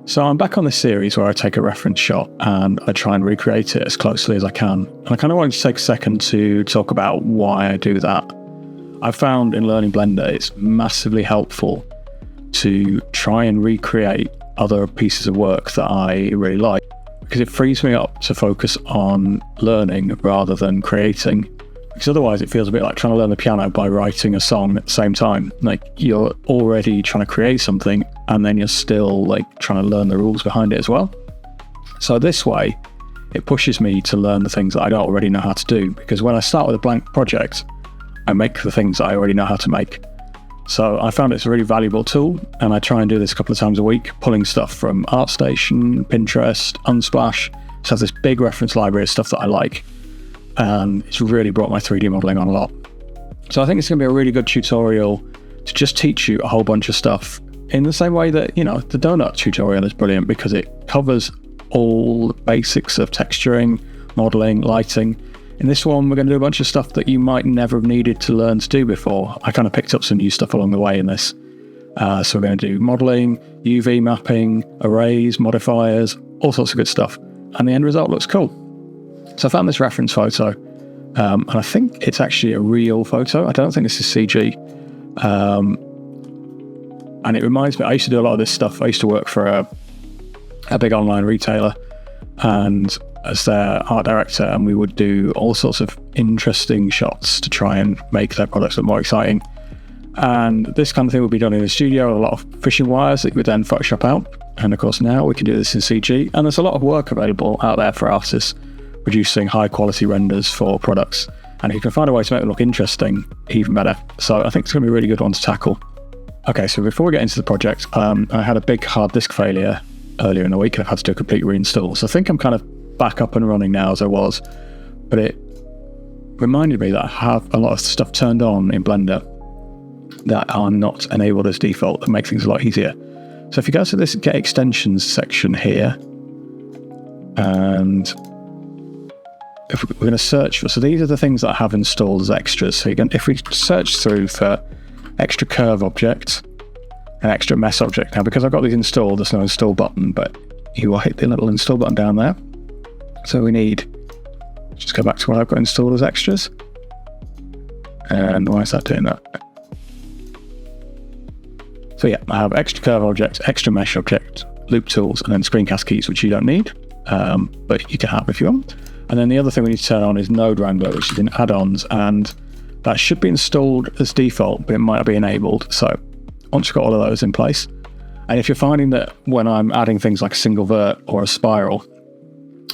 So I'm back on this series where I take a reference shot and I try and recreate it as closely as I can. And I kind of wanted to take a second to talk about why I do that. I've found in learning Blender it's massively helpful to try and recreate other pieces of work that I really like, because it frees me up to focus on learning rather than creating. Because otherwise it feels a bit like trying to learn the piano by writing a song at the same time. Like, you're already trying to create something and then you're still like trying to learn the rules behind it as well. So this way it pushes me to learn the things that I don't already know how to do, because when I start with a blank project, I make the things that I already know how to make. So I found it's a really valuable tool, and I try and do this a couple of times a week, pulling stuff from ArtStation, Pinterest, Unsplash. So I have this big reference library of stuff that I like, and it's really brought my 3D modeling on a lot. So I think it's going to be a really good tutorial to just teach you a whole bunch of stuff in the same way that, the donut tutorial is brilliant, because it covers all the basics of texturing, modeling, lighting. In this one, we're going to do a bunch of stuff that you might never have needed to learn to do before. I kind of picked up some new stuff along the way in this. So we're going to do modeling, UV mapping, arrays, modifiers, all sorts of good stuff. And the end result looks cool. So I found this reference photo, and I think it's actually a real photo. I don't think this is CG. And it reminds me, I used to do a lot of this stuff. I used to work for a big online retailer, and as their art director, and we would do all sorts of interesting shots to try and make their products look more exciting. And this kind of thing would be done in the studio with a lot of fishing wires that you would then Photoshop out. And of course now we can do this in CG, and there's a lot of work available out there for artists producing high quality renders for products. And if you can find a way to make it look interesting, even better. So I think it's going to be a really good one to tackle. Okay, so before we get into the project, I had a big hard disk failure earlier in the week and I've had to do a complete reinstall. So I think I'm kind of back up and running now as I was, but it reminded me that I have a lot of stuff turned on in Blender that are not enabled as default, that make things a lot easier. So if you go to this Get Extensions section here, and if we're going to search for, so these are the things that I have installed as extras. So if we search through for extra curve object and extra mesh object, now because I've got these installed, there's no install button, but you will hit the little install button down there. So we need, just go back to what I've got installed as extras. And why is that doing that? So yeah, I have extra curve object, extra mesh object, loop tools, and then screencast keys, which you don't need, but you can have if you want. And then the other thing we need to turn on is Node Wrangler, which is in addons, and that should be installed as default, but it might not be enabled. So once you've got all of those in place, and if you're finding that when I'm adding things like a single vert or a spiral,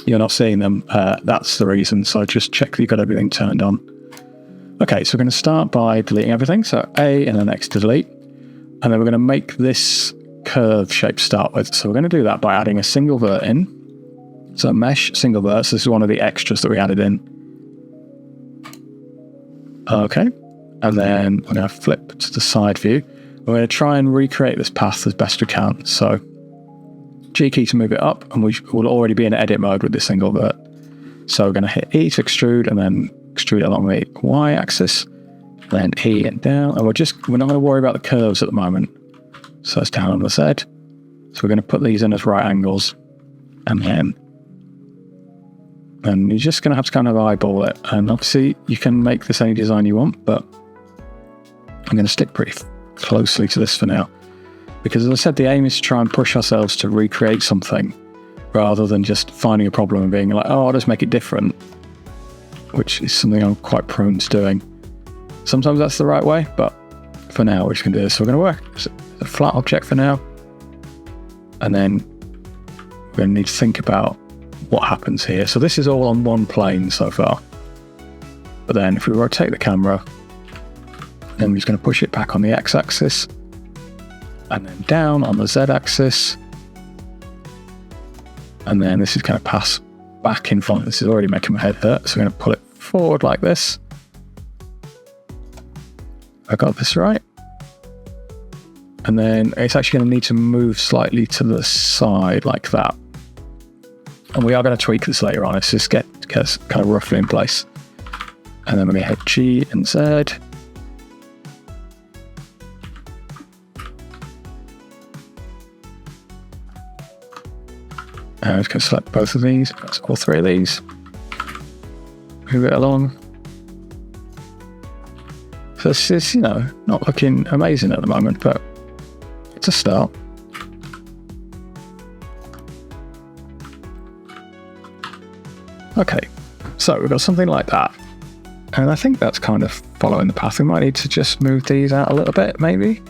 you're not seeing them, that's the reason. So just check that you've got everything turned on. Okay, so we're going to start by deleting everything. So A and then X to delete. And then we're going to make this curve shape to start with. So we're going to do that by adding a single vert in. So mesh, single vert. So this is one of the extras that we added in. Okay. And then we're going to flip to the side view. We're going to try and recreate this path as best we can. So G key to move it up, and we will already be in edit mode with this single vert. So we're going to hit E to extrude, and then extrude it along the Y axis, then E and down. And we're not going to worry about the curves at the moment. So it's down on the Z. So we're going to put these in as right angles, and you're just going to have to kind of eyeball it. And obviously you can make this any design you want, but I'm going to stick pretty closely to this for now. Because as I said, the aim is to try and push ourselves to recreate something rather than just finding a problem and being like, oh, I'll just make it different, which is something I'm quite prone to doing. Sometimes that's the right way, but for now we're just going to do this. So we're going to work a flat object for now, and then we're going to need to think about what happens here. So this is all on one plane so far, but then if we rotate the camera, then we're just going to push it back on the x-axis, and then down on the z-axis, and then this is going to pass back in front. This is already making my head hurt, so we're going to pull it forward like this. I got this right. And then it's actually going to need to move slightly to the side like that. And we are going to tweak this later on. It's just get us kind of roughly in place. And then we're going to hit G and Z. I'm just going to select both of these, that's all three of these. Move it along. So it's just, you know, not looking amazing at the moment, but it's a start. Okay, so we've got something like that. And I think that's kind of following the path. We might need to just move these out a little bit, maybe.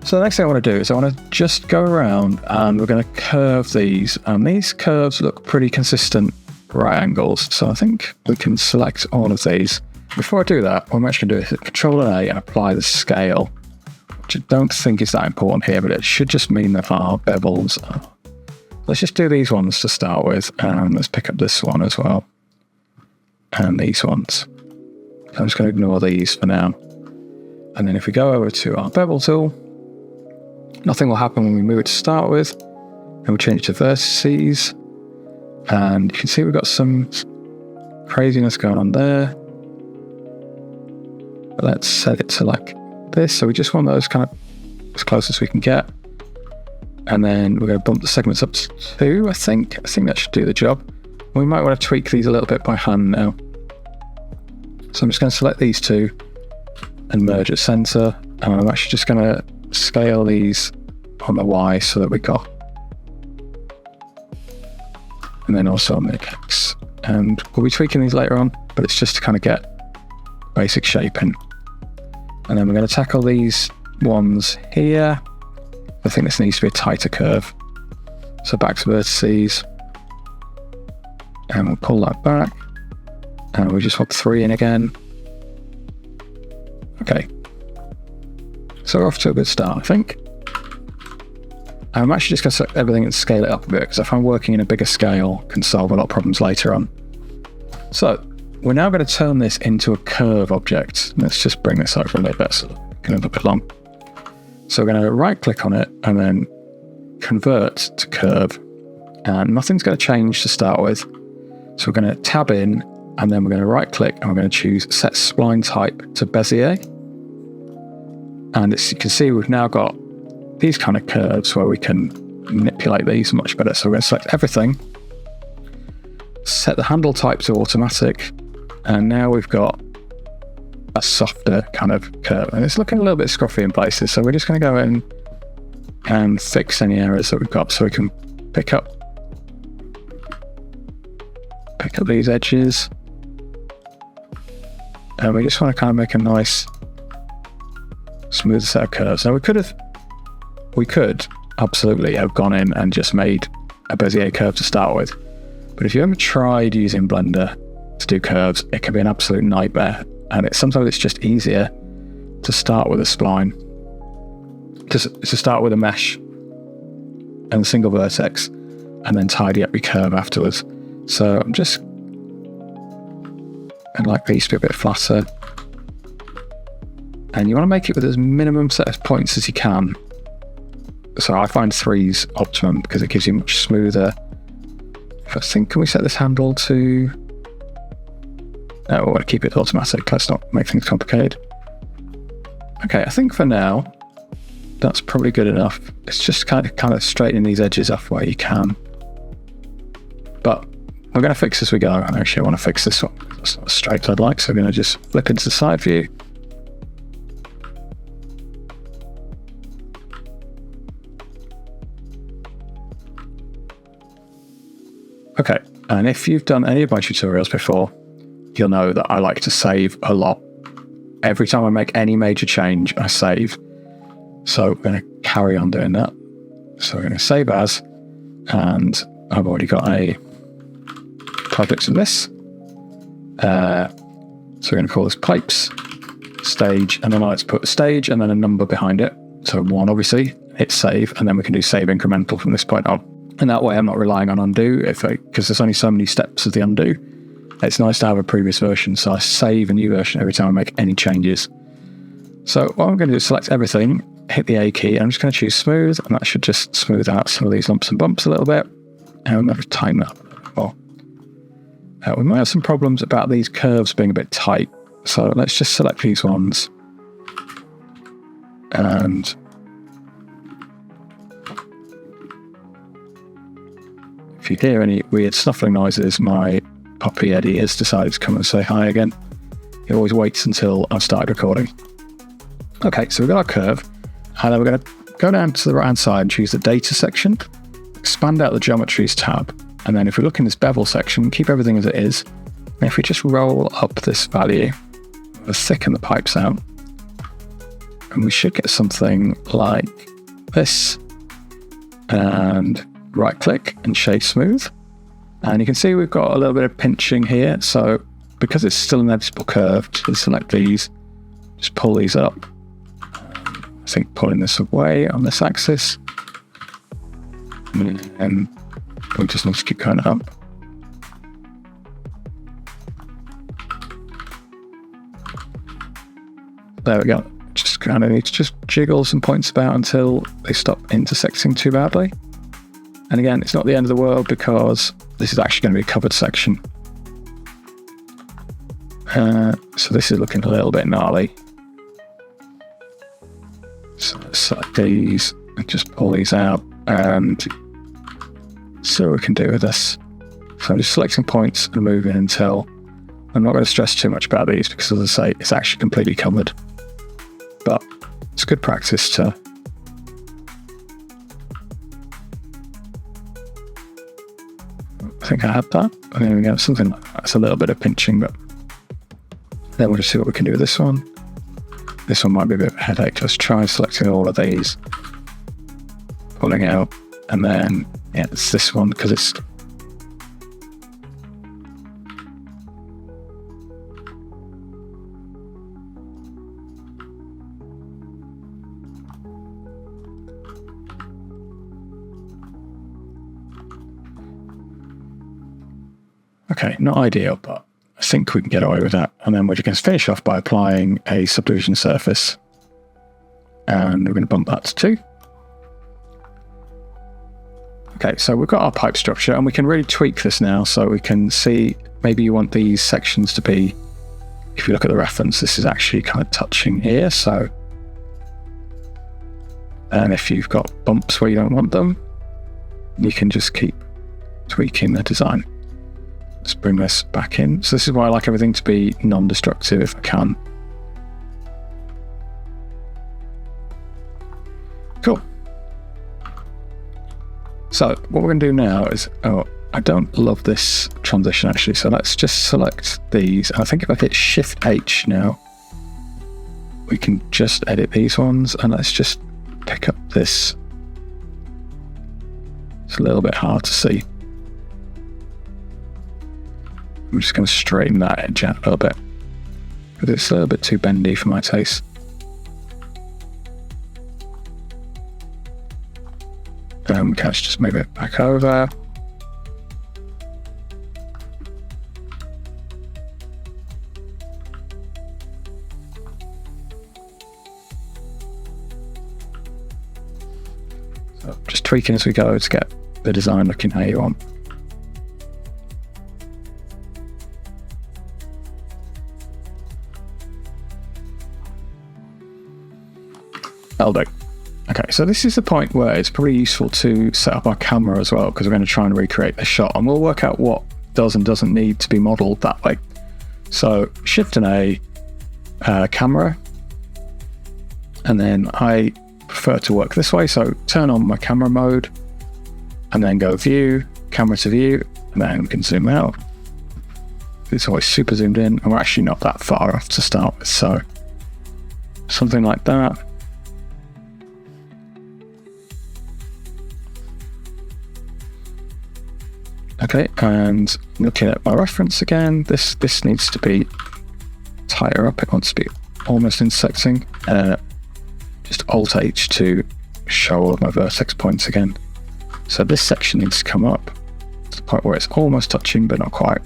So the next thing I want to do is I want to just go around and we're going to curve these. And these curves look pretty consistent right angles. So I think we can select all of these. Before I do that, what I'm actually going to do is hit Control and A and apply the scale, which I don't think is that important here, but it should just mean that our bevels are. Let's just do these ones to start with, and let's pick up this one as well. And these ones. So I'm just going to ignore these for now. And then if we go over to our bevel tool, nothing will happen when we move it to start with. And we'll change to vertices. And you can see we've got some craziness going on there. But let's set it to like this. So we just want those kind of as close as we can get. And then we're going to bump the segments up to 2, I think. I think that should do the job. We might want to tweak these a little bit by hand now. So I'm just going to select these two and merge at center. And I'm actually just going to scale these on the Y so that we got. And then also on the X. And we'll be tweaking these later on, but it's just to kind of get basic shaping. And then we're going to tackle these ones here. I think this needs to be a tighter curve. So back to vertices. And we'll pull that back. And we just want 3 in again. Okay. So we're off to a good start, I think. I'm actually just going to select everything and scale it up a bit, because I find working in a bigger scale can solve a lot of problems later on. So we're now going to turn this into a curve object. Let's just bring this over a little bit so it can look a bit long. So we're going to right click on it and then convert to curve. And nothing's going to change to start with. So we're going to tab in and then we're going to right click and we're going to choose set spline type to Bezier. And as you can see, we've now got these kind of curves where we can manipulate these much better. So we're going to select everything, set the handle type to automatic, and now we've got a softer kind of curve. And it's looking a little bit scruffy in places, so we're just going to go in and fix any errors that we've got so we can pick up these edges. And we just want to kind of make a nice smooth set of curves. Now we could absolutely have gone in and just made a Bezier curve to start with. But if you ever tried using Blender to do curves, it can be an absolute nightmare. And sometimes it's just easier to start with a spline, to start with a mesh and a single vertex, and then tidy up your curve afterwards. So I'd like these to be a bit flatter. And you want to make it with as minimum set of points as you can. So I find 3's optimum because it gives you much smoother. First thing, can we set this handle to... No, we want to keep it automatic. Let's not make things complicated. Okay, I think for now, that's probably good enough. It's just kind of straightening these edges off where you can. But we're going to fix as we go. And actually, I want to fix this one. It's not as straight as I'd like, so I'm going to just flip into the side view. Okay, and if you've done any of my tutorials before, you'll know that I like to save a lot. Every time I make any major change, I save. So we're going to carry on doing that. So we're going to save as, and I've already got a project of this. So we're going to call this pipes, stage, and then let's put a stage and then a number behind it. So 1, obviously, hit save, and then we can do save incremental from this point on. And that way I'm not relying on undo, because there's only so many steps of the undo. It's nice to have a previous version, so I save a new version every time I make any changes. So what I'm going to do is select everything, hit the A key, and I'm just going to choose smooth, and that should just smooth out some of these lumps and bumps a little bit. And I'm going to tighten that up a bit more. We might have some problems about these curves being a bit tight, so let's just select these ones. And if you hear any weird snuffling noises, my puppy Eddie has decided to come and say hi again. He always waits until I've started recording. Okay, so we've got our curve, and then we're going to go down to the right hand side and choose the data section, expand out the geometries tab, and then if we look in this bevel section, keep everything as it is. And if we just roll up this value, we'll thicken the pipes out, and we should get something like this. And right click and shade smooth. And you can see we've got a little bit of pinching here. So because it's still an editable curve, just select these, just pull these up. I think pulling this away on this axis. And we just need to keep going up. There we go. Just kind of need to just jiggle some points about until they stop intersecting too badly. And again, it's not the end of the world because this is actually going to be a covered section. So this is looking a little bit gnarly. So let's select these and just pull these out and see what we can do with this. So I'm just selecting points and moving until I'm not going to stress too much about these because, as I say, it's actually completely covered. But it's good practice to I think I had that. There we go, something like that. It's a little bit of pinching, but then we'll just see what we can do with this one. This one might be a bit of a headache. Let's try selecting all of these, pulling out, and then yeah, it's this one because it's okay, not ideal, but I think we can get away with that. And then we're just going to finish off by applying a subdivision surface. And we're going to bump that to 2. Okay, so we've got our pipe structure, and we can really tweak this now. So we can see, maybe you want these sections to be, if you look at the reference, this is actually kind of touching here. So, and if you've got bumps where you don't want them, you can just keep tweaking the design. Let's bring this back in. So this is why I like everything to be non-destructive if I can. Cool. So what we're going to do now is, I don't love this transition actually. So let's just select these. And I think if I hit Shift H now, we can just edit these ones. And let's just pick up this. It's a little bit hard to see. I'm just going to straighten that edge out a little bit, because it's a little bit too bendy for my taste. We can just move it back over. So just tweaking as we go to get the design looking how you want. That'll do. Okay, so this is the point where it's probably useful to set up our camera as well, because we're going to try and recreate the shot, and we'll work out what does and doesn't need to be modeled that way. So Shift and A, camera, and then I prefer to work this way. So turn on my camera mode, and then go View, Camera to View, and then we can zoom out. It's always super zoomed in, and we're actually not that far off to start with, so something like that. Okay, and looking at my reference again, this needs to be tighter up. It wants to be almost intersecting. Just Alt H to show all of my vertex points again. So this section needs to come up to the point where it's almost touching, but not quite.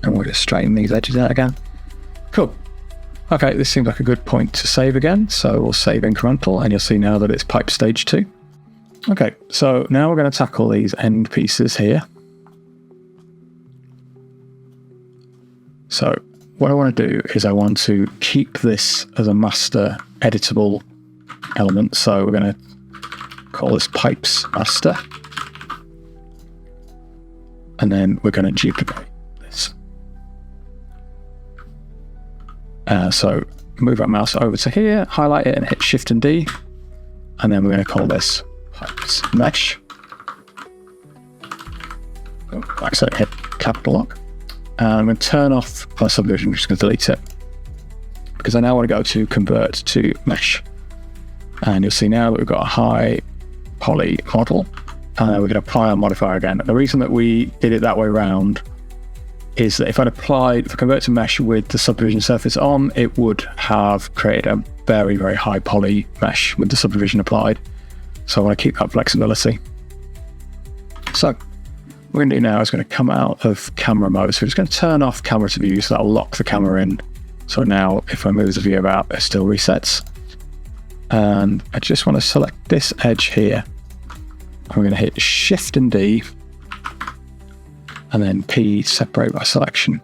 And we'll just straighten these edges out again. Cool. Okay, this seems like a good point to save again. So we'll save incremental, and you'll see now that it's pipe stage 2. Okay, so now we're going to tackle these end pieces here. So what I want to do is I want to keep this as a master editable element. So we're going to call this pipes master. and then we're going to duplicate this. So move our mouse over to here, highlight it and hit Shift and D, and then we're going to call this mesh. So hit capital lock, and I'm going to turn off our subdivision. I'm just going to delete it because I now want to go to convert to mesh, and you'll see now that we've got a high poly model, and we're going to apply our modifier again. The reason that we did it that way around is that if I convert to mesh with the subdivision surface on, it would have created a very, very high poly mesh with the subdivision applied. So I want to keep that flexibility. So what we're going to do now is going to come out of camera mode. So we're just going to turn off camera to view, so that'll lock the camera in. So now if I move the view about, it still resets. And I just want to select this edge here. And we're going to hit Shift and D, and then P, separate by selection.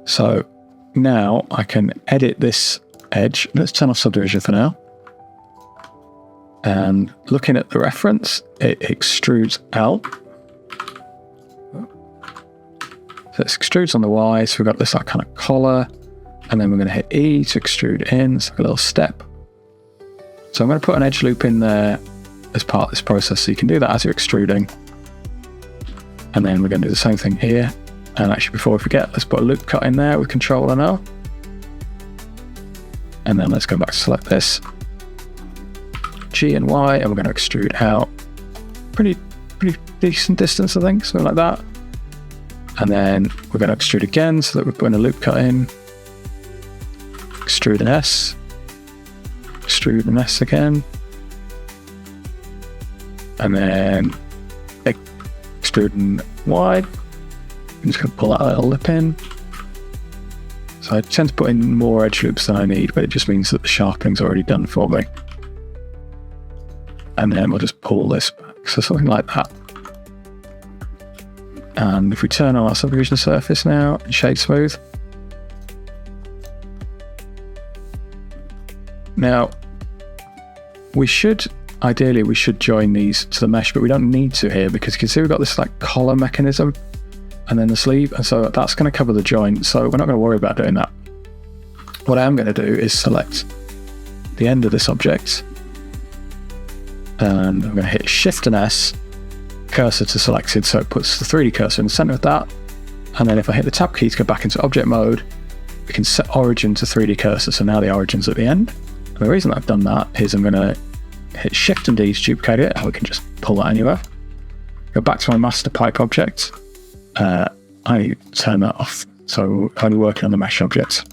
So now I can edit this edge. Let's turn off subdivision for now. And looking at the reference, it extrudes out. So it extrudes on the Y, so we've got this like kind of collar, and then we're going to hit E to extrude in, it's like a little step. So I'm going to put an edge loop in there as part of this process, so you can do that as you're extruding. And then we're going to do the same thing here. And actually, before we forget, let's put a loop cut in there with Control and O. And then let's go back to select this, G and Y, and we're going to extrude out pretty decent distance, I think, something like that. And then we're going to extrude again, so that we're putting a loop cut in. Extrude an S. Extrude an S again. And then extruding wide. I'm just going to pull that little lip in. So I tend to put in more edge loops than I need, but it just means that the sharpening's already done for me. And then we'll just pull this back, so something like that. And if we turn on our subdivision surface now and shade smooth. Now, ideally we should join these to the mesh, but we don't need to here because you can see we've got this like collar mechanism and then the sleeve, and so that's going to cover the joint, so we're not going to worry about doing that. What I am going to do is select the end of this object, and I'm going to hit Shift and S, cursor to selected, so it puts the 3D cursor in the center of that, and then if I hit the tab key to go back into object mode, we can set origin to 3D cursor, so now the origin's at the end. And the reason I've done that is I'm going to hit Shift and D to duplicate it, and we can just pull that anywhere. Go back to my master pipe object. I need to turn that off, so I'm only working on the mesh objects.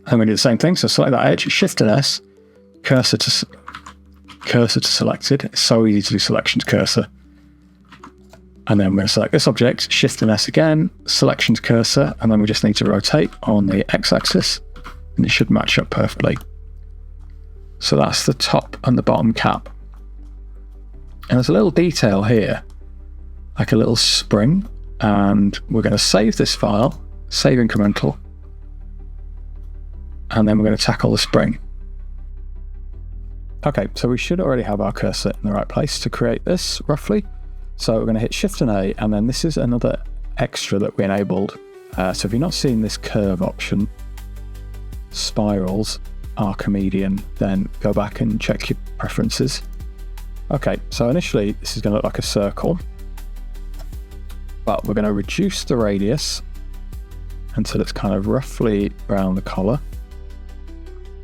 I'm going to do the same thing, so select that edge, Shift and S, cursor to selected. It's so easy to do selection to cursor. And then we're going to select this object, Shift and S again, selection to cursor, and then we just need to rotate on the X-axis, and it should match up perfectly. So that's the top and the bottom cap. And there's a little detail here, like a little spring, and we're going to save this file, save incremental, and then we're going to tackle the spring. Okay, so we should already have our cursor in the right place to create this, roughly. So we're going to hit Shift and A, and then this is another extra that we enabled. So if you're not seeing this curve option, spirals, Archimedean, then go back and check your preferences. Okay, so initially this is going to look like a circle, but we're going to reduce the radius until it's kind of roughly around the collar.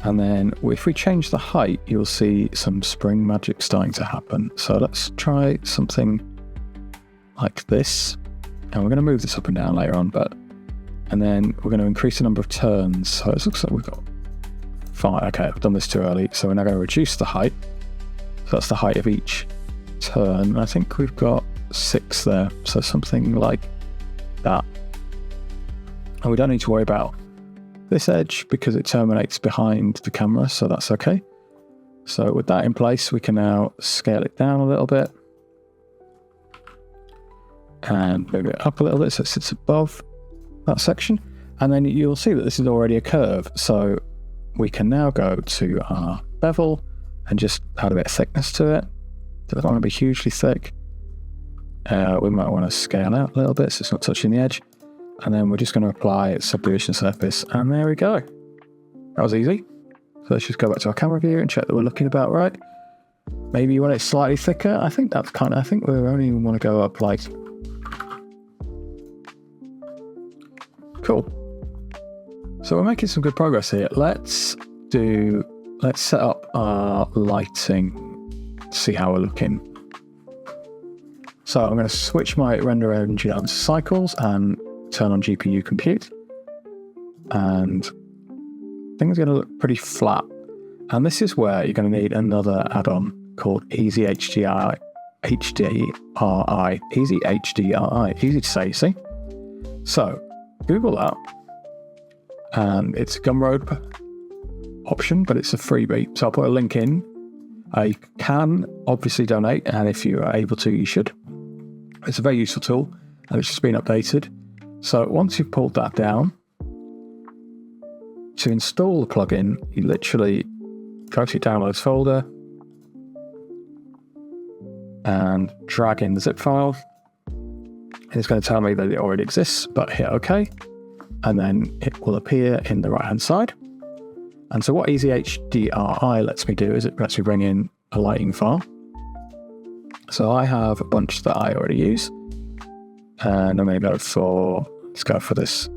And then if we change the height, you'll see some spring magic starting to happen. So let's try something like this. And we're going to move this up and down later on, and then we're going to increase the number of turns. So it looks like we've got 5. Okay, I've done this too early. So we're now going to reduce the height. So that's the height of each turn. I think we've got 6 there. So something like that. And we don't need to worry about this edge because it terminates behind the camera, so that's okay. So with that in place, we can now scale it down a little bit and move it up a little bit so it sits above that section. And then you'll see that this is already a curve. So we can now go to our bevel and just add a bit of thickness to it. So it doesn't want to be hugely thick. We might want to scale out a little bit so it's not touching the edge. And then we're just going to apply subdivision surface. And there we go. That was easy. So let's just go back to our camera view and check that we're looking about right. Maybe you want it slightly thicker. I think we only want to go up like... Cool. So we're making some good progress here. Let's set up our lighting, see how we're looking. So I'm going to switch my render engine up to cycles and turn on GPU compute. And things are going to look pretty flat. And this is where you're going to need another add-on called Easy HDRI. Easy HDRI. Easy to say, you see? So Google that. And it's a Gumroad option, but it's a freebie. So I'll put a link in. You can obviously donate, and if you are able to, you should. It's a very useful tool, and it's just been updated. So once you've pulled that down, to install the plugin, you literally go to your downloads folder and drag in the zip file. And it's going to tell me that it already exists, but hit OK. And then it will appear in the right-hand side. And so what Easy HDRI lets me do is it lets me bring in a lighting file. So I have a bunch that I already use. And I'm going to go for, let's go for this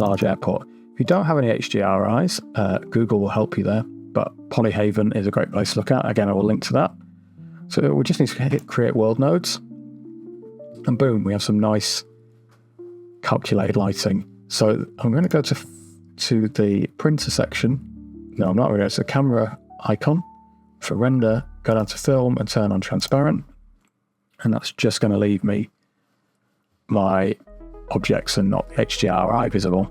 large airport. If you don't have any HDRIs, Google will help you there. But Polyhaven is a great place to look at. Again, I will link to that. So we just need to hit create world nodes. And boom, we have some nice calculated lighting. So I'm going to go to the printer section. No, I'm not going to go to the camera icon. For render, go down to film and turn on transparent. And that's just going to leave me my objects and not the HDRI visible.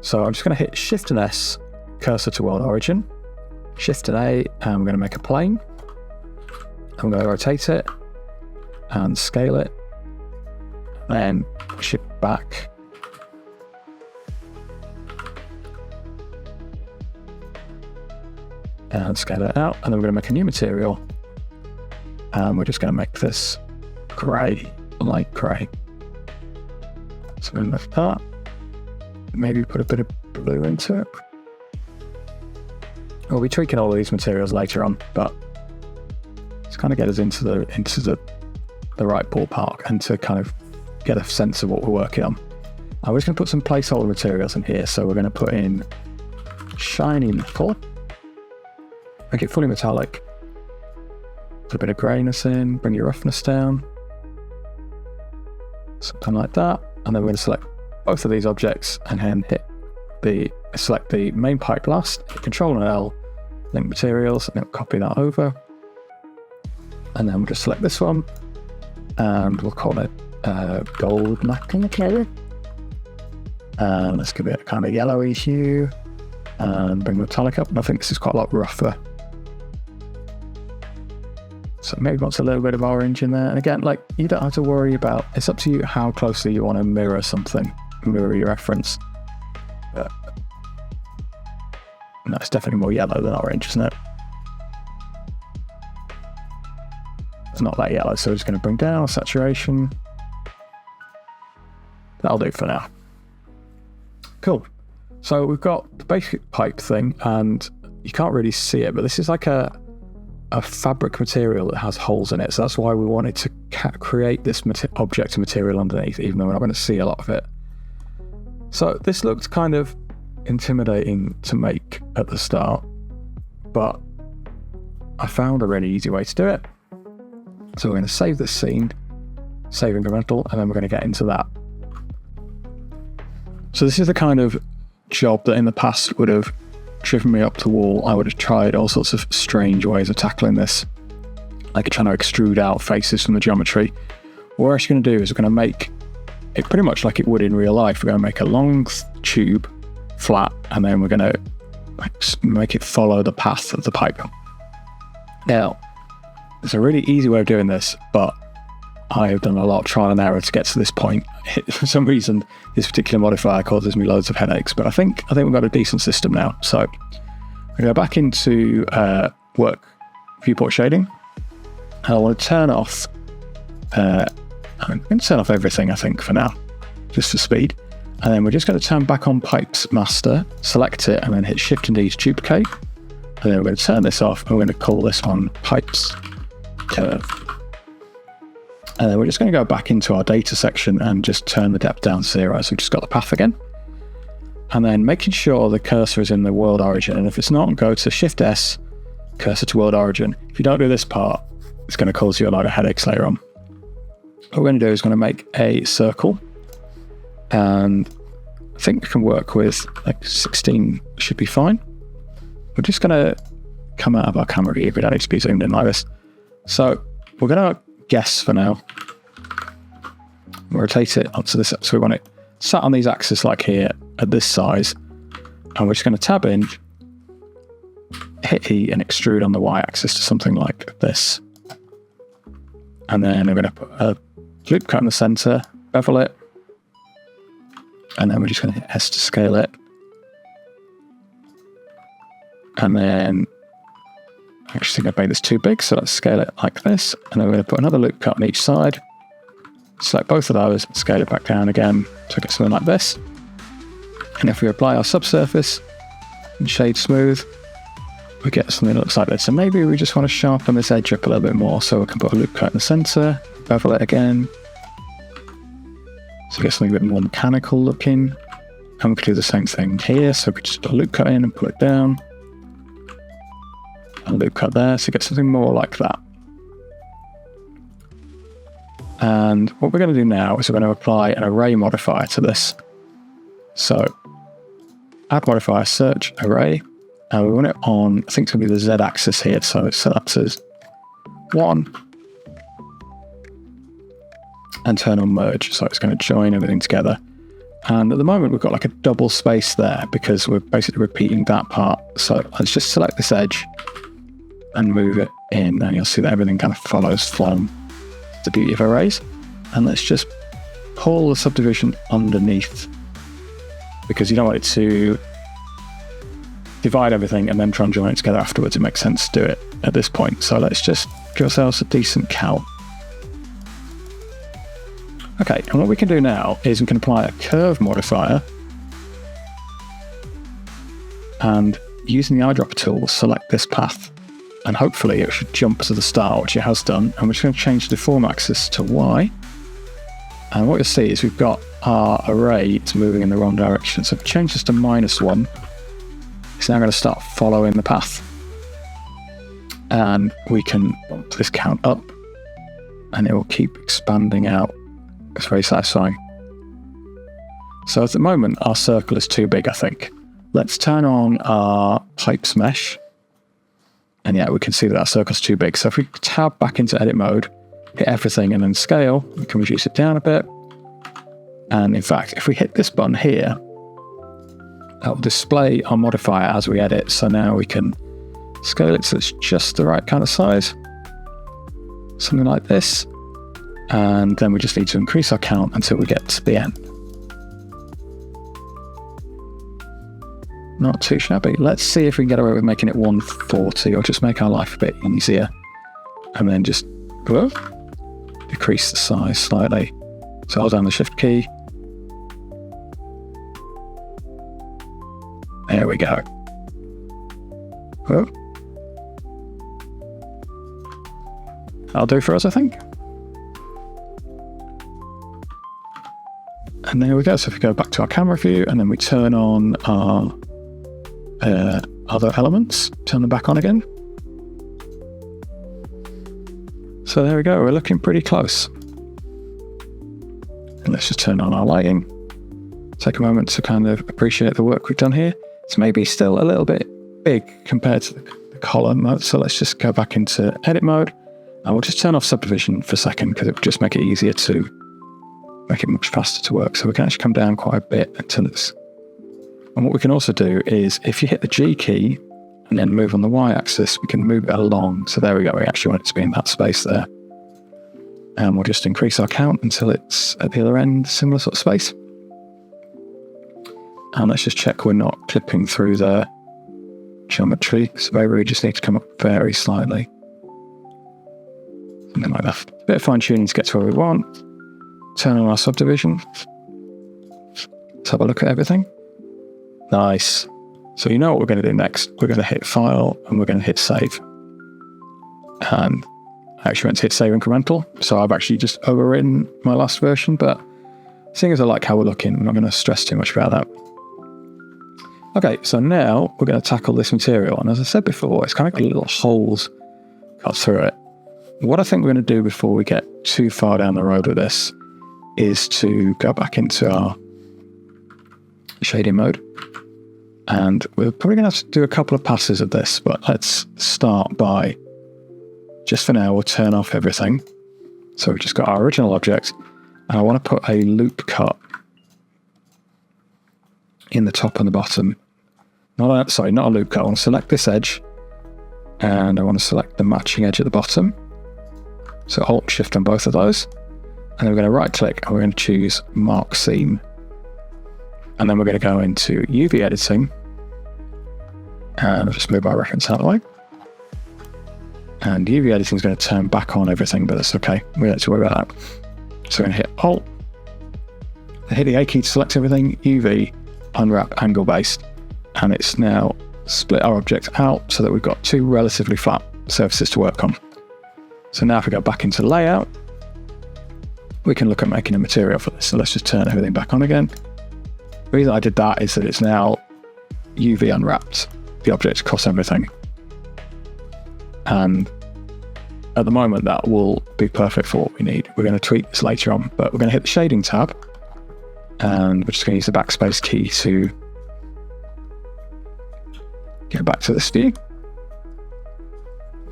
So I'm just going to hit Shift and S, cursor to world origin. Shift and A, and I'm going to make a plane. I'm going to rotate it and scale it. Then push it back. And scale it out, and then we're going to make a new material, and we're just going to make this grey, light grey. So we're going to lift that, maybe put a bit of blue into it. We'll be tweaking all of these materials later on, but it's kind of get us into the right ballpark and to kind of get a sense of what we're working on. I'm just going to put some placeholder materials in here, so we're going to put in shiny nickel. Make it fully metallic. Put a bit of grayness in, bring your roughness down. Something like that. And then we're going to select both of these objects and then select the main pipe last, hit Control and L, link materials, and then copy that over. And then we'll just select this one and we'll call it gold nickel. And let's give it a kind of yellowy hue and bring the metallic up. And I think this is quite a lot rougher. So maybe wants a little bit of orange in there. And again, like, you don't have to worry about, it's up to you how closely you want to mirror something, mirror your reference. But no, it's definitely more yellow than orange, isn't it? It's not that yellow, so we're just going to bring down saturation. That'll do for now. Cool. So we've got the basic pipe thing, and you can't really see it, but this is like a fabric material that has holes in it. So that's why we wanted to create this object and material underneath, even though we're not going to see a lot of it. So this looked kind of intimidating to make at the start, but I found a really easy way to do it. So we're going to save this scene, save incremental, and then we're going to get into that. So this is the kind of job that in the past would have driven me up the wall. I would have tried all sorts of strange ways of tackling this, like trying to extrude out faces from the geometry. What we're actually going to do is we're going to make it pretty much like it would in real life. We're going to make a long tube, flat, and then we're going to make it follow the path of the pipe. Now, there's a really easy way of doing this, but I have done a lot of trial and error to get to this point. For some reason, this particular modifier causes me loads of headaches, but I think we've got a decent system now. So I'm going to go back into work viewport shading, And I want to turn off, I'm going to turn off everything, I think, for now, just for speed. And then we're just going to turn back on Pipes Master, select it, and then hit Shift and D to duplicate. And then we're going to turn this off, and we're going to call this one Pipes Curve. And then we're just going to go back into our data section and just turn the depth down to 0. So we've just got the path again. And then making sure the cursor is in the world origin. And if it's not, go to Shift S, cursor to world origin. If you don't do this part, it's going to cause you a lot of headaches later on. What we're going to do is going to make a circle. And I think we can work with like 16 should be fine. We're just going to come out of our camera view. We don't need to be zoomed in like this. So we're going to guess for now. Rotate it onto this. So we want it sat on these axes like here at this size. And we're just going to tab in, hit E and extrude on the Y axis to something like this. And then we're going to put a loop cut in the center, bevel it. And then we're just going to hit S to scale it. And then I actually think I made this too big, so let's scale it like this. And then we're going to put another loop cut on each side. Select both of those, scale it back down again to get something like this. And if we apply our subsurface and shade smooth, we get something that looks like this. So maybe we just want to sharpen this edge up a little bit more, so we can put a loop cut in the center, bevel it again. So we get something a bit more mechanical looking. And we can do the same thing here, so we just put a loop cut in and pull it down. And a loop cut there, so you get something more like that. And what we're going to do now is we're going to apply an array modifier to this. So add modifier, search array, and we want it on, I think it's going to be the Z axis here, so it's set up as 1. And turn on merge, so it's going to join everything together. And at the moment we've got like a double space there because we're basically repeating that part. So let's just select this edge and move it in, and you'll see that everything kind of follows from the beauty of arrays. And let's just pull the subdivision underneath, because you don't want it to divide everything and then try and join it together afterwards. It makes sense to do it at this point. So let's just give ourselves a decent count. Okay, and what we can do now is we can apply a curve modifier, and using the eyedropper tool, select this path, and hopefully it should jump to the start, which it has done. And we're just going to change the deform axis to Y. And what you'll see is we've got our array, it's moving in the wrong direction. So if we change this to -1, it's now going to start following the path. And we can bump this count up, and it will keep expanding out. It's very satisfying. So at the moment, our circle is too big, I think. Let's turn on our pipes mesh. And yeah, we can see that our circle's too big. So if we tab back into edit mode, hit everything and then scale, we can reduce it down a bit. And in fact, if we hit this button here, that will display our modifier as we edit. So now we can scale it so it's just the right kind of size. Something like this. And then we just need to increase our count until we get to the end. Not too shabby. Let's see if we can get away with making it 140, or just make our life a bit easier. And then just decrease the size slightly. So hold down the shift key. There we go. That'll do for us, I think. And there we go. So if we go back to our camera view and then we turn on our other elements, turn them back on again. So there we go. We're looking pretty close. And let's just turn on our lighting. Take a moment to kind of appreciate the work we've done here. It's maybe still a little bit big compared to the column mode. So let's just go back into edit mode. And we'll just turn off subdivision for a second, because it will just make it easier to make it much faster to work. So we can actually come down quite a bit until it's... And what we can also do is, if you hit the G key and then move on the Y axis, we can move it along. So there we go. We actually want it to be in that space there. And we'll just increase our count until it's at the other end, similar sort of space. And let's just check we're not clipping through the geometry. So maybe we just need to come up very slightly. something like that. A bit of fine tuning to get to where we want. Turn on our subdivision. Let's have a look at everything. Nice. So you know what we're going to do next. We're going to hit File and we're going to hit Save. And I actually went to hit Save Incremental. So I've actually just overwritten my last version, but seeing as I like how we're looking, I'm not going to stress too much about that. Okay, so now we're going to tackle this material. And as I said before, it's kind of got little holes cut through it. What I think we're going to do before we get too far down the road with this is to go back into our shading mode. And we're probably going to have to do a couple of passes of this, but let's start by, just for now, we'll turn off everything. So we've just got our original object, and I want to put a loop cut in the top and the bottom. Not a loop cut. I want to select this edge, and I want to select the matching edge at the bottom. So Alt Shift on both of those, and then we're going to right click and we're going to choose Mark Seam. And then we're going to go into UV editing, and I'll just move our reference out of the way. And UV editing is going to turn back on everything, but that's okay. We don't have to worry about that. So we're going to hit Alt, hit the A key to select everything, UV Unwrap angle based, and it's now split our object out so that we've got two relatively flat surfaces to work on. So now if we go back into layout, we can look at making a material for this. So let's just turn everything back on again. The reason I did that is that it's now UV unwrapped the object across everything. And at the moment that will be perfect for what we need. We're going to tweak this later on, but we're going to hit the shading tab, and we're just going to use the backspace key to get back to this view.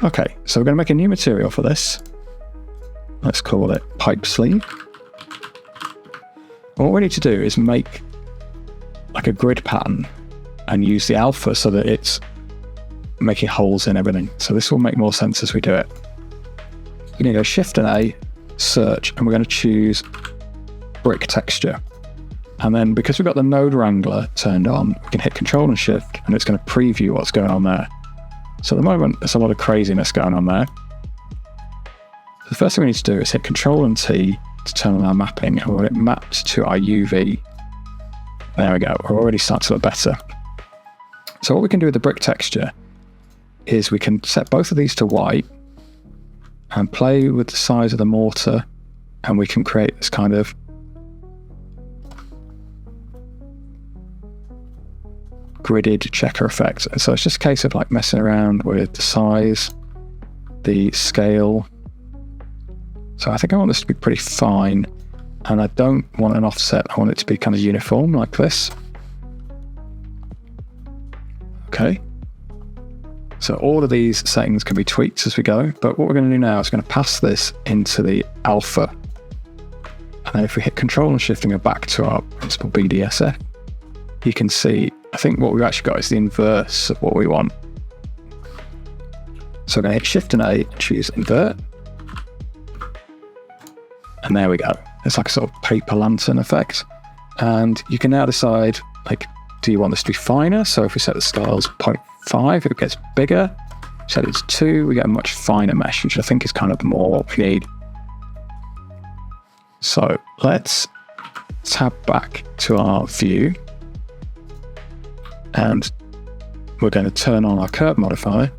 Okay, so we're going to make a new material for this. Let's call it pipe sleeve. And what we need to do is make like a grid pattern and use the alpha so that it's making holes in everything. So this will make more sense as we do it. We're going to go Shift and A, search, and we're going to choose brick texture. And then because we've got the node wrangler turned on, we can hit Control and Shift, and it's going to preview what's going on there. So at the moment, there's a lot of craziness going on there. The first thing we need to do is hit Control and T to turn on our mapping, and we'll get it mapped to our UV. There we go, we're already starting to look better. So what we can do with the brick texture is we can set both of these to white and play with the size of the mortar, and we can create this kind of gridded checker effect. And so it's just a case of like messing around with the size, the scale. So I think I want this to be pretty fine, and I don't want an offset. I want it to be kind of uniform like this. Okay. So all of these settings can be tweaked as we go, but what we're going to do now is going to pass this into the alpha. And then if we hit Control and Shift and go back to our principal BDSF, you can see, I think what we've actually got is the inverse of what we want. So I'm going to hit Shift and A and choose Invert. And there we go. It's like a sort of paper lantern effect. And you can now decide, like, do you want this to be finer? So if we set the scales 0.5, it gets bigger. Set it to 2, we get a much finer mesh, which I think is kind of more what we need. So let's tab back to our view. And we're going to turn on our curve modifier.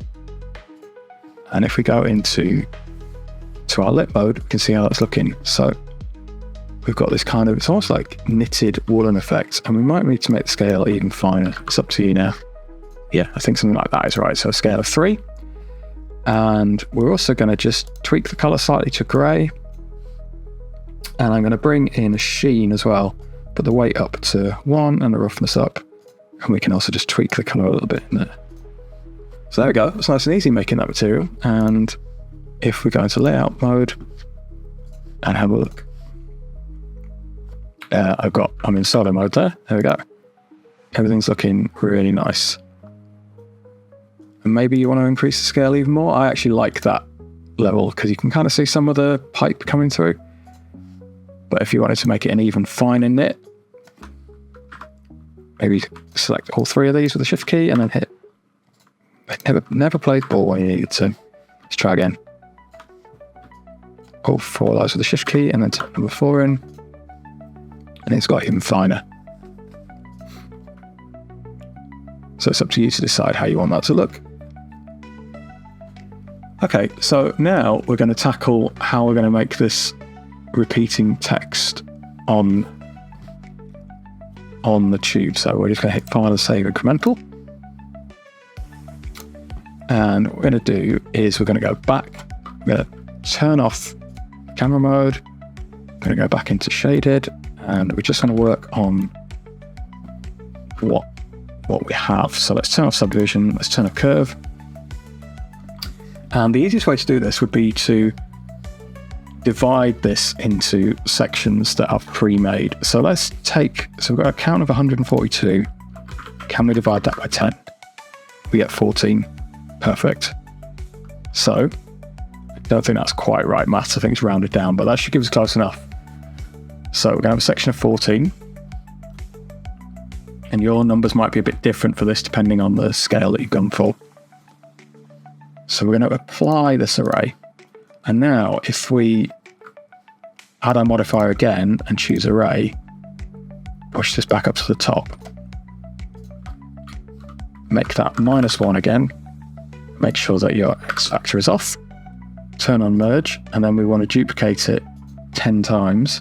And if we go into our lit mode, we can see how that's looking. So we've got this kind of, it's almost like knitted woolen effect, and we might need to make the scale even finer. It's up to you now. Yeah, I think something like that is right. So a scale of 3. And we're also going to just tweak the color slightly to gray. And I'm going to bring in a sheen as well, put the weight up to 1 and the roughness up. And we can also just tweak the color a little bit in there. So there we go. It's nice and easy making that material. And if we go into layout mode and have a look, I'm in solo mode there. There we go. Everything's looking really nice. And maybe you want to increase the scale even more. I actually like that level because you can kind of see some of the pipe coming through. But if you wanted to make it an even finer knit, maybe select all 3 of these with the Shift key and then hit. Never played ball when you needed to. Let's try again. all 4 of those with the shift key, and then type number 4 in, and it's got even finer. So it's up to you to decide how you want that to look. Okay, so now we're going to tackle how we're going to make this repeating text on the tube. So we're just going to hit File and Save Incremental. And what we're going to do is we're going to go back. We're going to turn off camera mode. We're going to go back into shaded, and we're just going to work on what we have. So let's turn off subdivision. Let's turn off curve. And the easiest way to do this would be to divide this into sections that are pre-made. So we've got a count of 142. Can we divide that by 10? We get 14. Perfect. So I don't think that's quite right maths. I think it's rounded down, but that should give us close enough. So we're going to have a section of 14. And your numbers might be a bit different for this depending on the scale that you've gone for. So we're going to apply this array. And now if we add our modifier again and choose array, push this back up to the top, make that -1 again, make sure that your X factor is off, turn on merge, and then we want to duplicate it 10 times.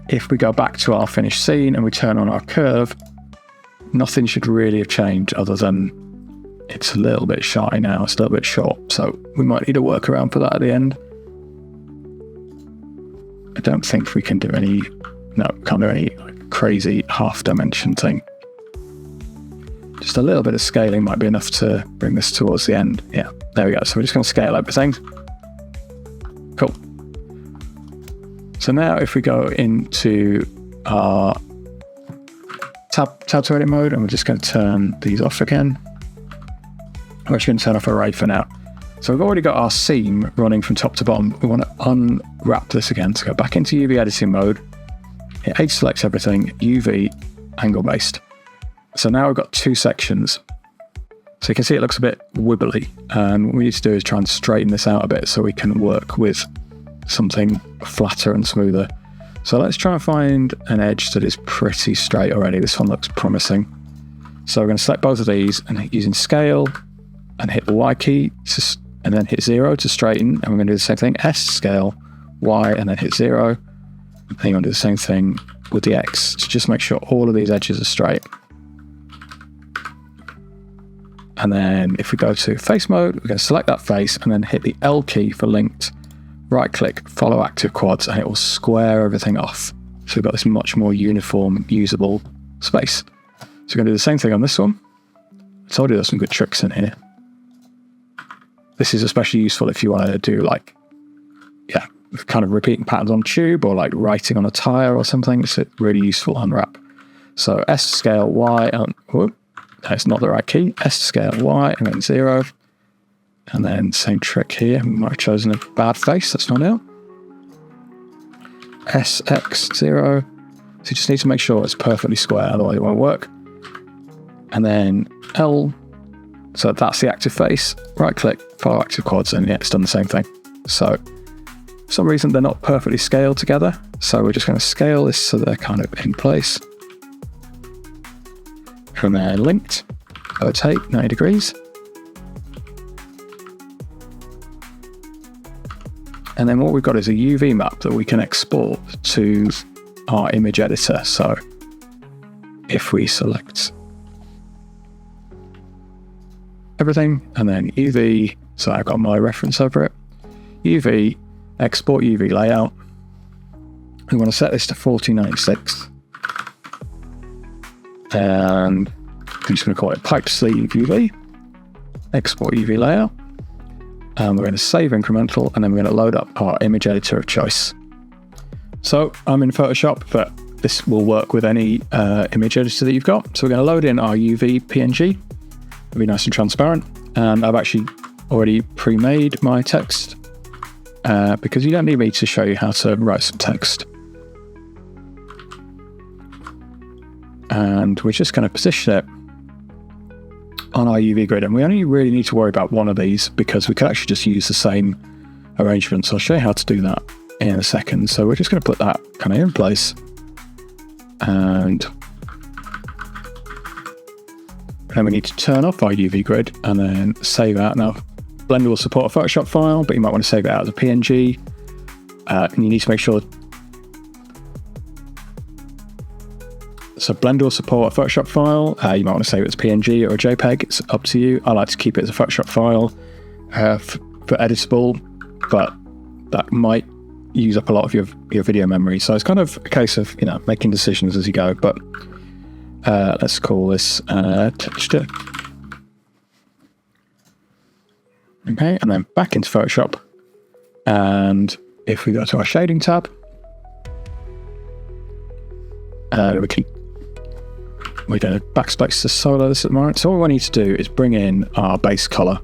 If we go back to our finished scene and we turn on our curve, nothing should really have changed other than it's a little bit shy now, it's a little bit short, so we might need a workaround for that at the end. I don't think we can do any, no, can't do any crazy half dimension thing. Just a little bit of scaling might be enough to bring this towards the end. Yeah, there we go. So we're just going to scale everything. Cool. So now if we go into our tab to edit mode, and we're just going to turn these off again. We're actually going to turn off array for now. So we've already got our seam running from top to bottom. We want to unwrap this again. So go back into UV editing mode, hit H select everything, UV angle based. So now we've got 2 sections. So you can see it looks a bit wibbly. And what we need to do is try and straighten this out a bit so we can work with something flatter and smoother. So let's try and find an edge that is pretty straight already. This one looks promising. So we're going to select both of these and using scale and hit the Y key and then hit 0 to straighten. And we're going to do the same thing, S scale, Y, and then hit 0. And then you want to do the same thing with the X to just make sure all of these edges are straight. And then if we go to face mode, we're going to select that face and then hit the L key for linked, right click, follow active quads, and it will square everything off. So we've got this much more uniform, usable space. So we're going to do the same thing on this one. I told you there's some good tricks in here. This is especially useful if you want to do like, yeah, kind of repeating patterns on tube or like writing on a tire or something. It's a really useful unwrap. So S scale Y, whoop, that's not the right key. S scale Y and then 0. And then same trick here. We might have chosen a bad face. That's not it. SX 0. So you just need to make sure it's perfectly square, otherwise it won't work. And then L. So that's the active face. Right click, follow active quads, and yeah, it's done the same thing. So for some reason they're not perfectly scaled together. So we're just going to scale this so they're kind of in place. From there, linked, rotate 90 degrees. And then what we've got is a UV map that we can export to our image editor. So if we select everything and then UV, so I've got my reference over it, UV, export UV layout. We want to set this to 1496. And I'm just going to call it pipe sleeve UV, export UV layout. And we're going to save incremental, and then we're going to load up our image editor of choice. So I'm in Photoshop, but this will work with any image editor that you've got. So we're going to load in our UV PNG. It'll be nice and transparent. And I've actually already pre-made my text because you don't need me to show you how to write some text. And we're just going to position it on our UV grid, and we only really need to worry about one of these because we could actually just use the same arrangement. So I'll show you how to do that in a second. So we're just going to put that kind of in place, and then we need to turn off our UV grid and then save out. Now, Blender will support a Photoshop file, but you might want to save it out as a PNG. And you need to make sure. So Blender will support a Photoshop file. You might want to save it as PNG or a JPEG. It's up to you. I like to keep it as a Photoshop file for editable, but that might use up a lot of your video memory. So it's kind of a case of, you know, making decisions as you go. But let's call this texture. Okay, and then back into Photoshop. And if we go to our shading tab, we're going to backspace to solo this at the moment. So all we need to do is bring in our base color.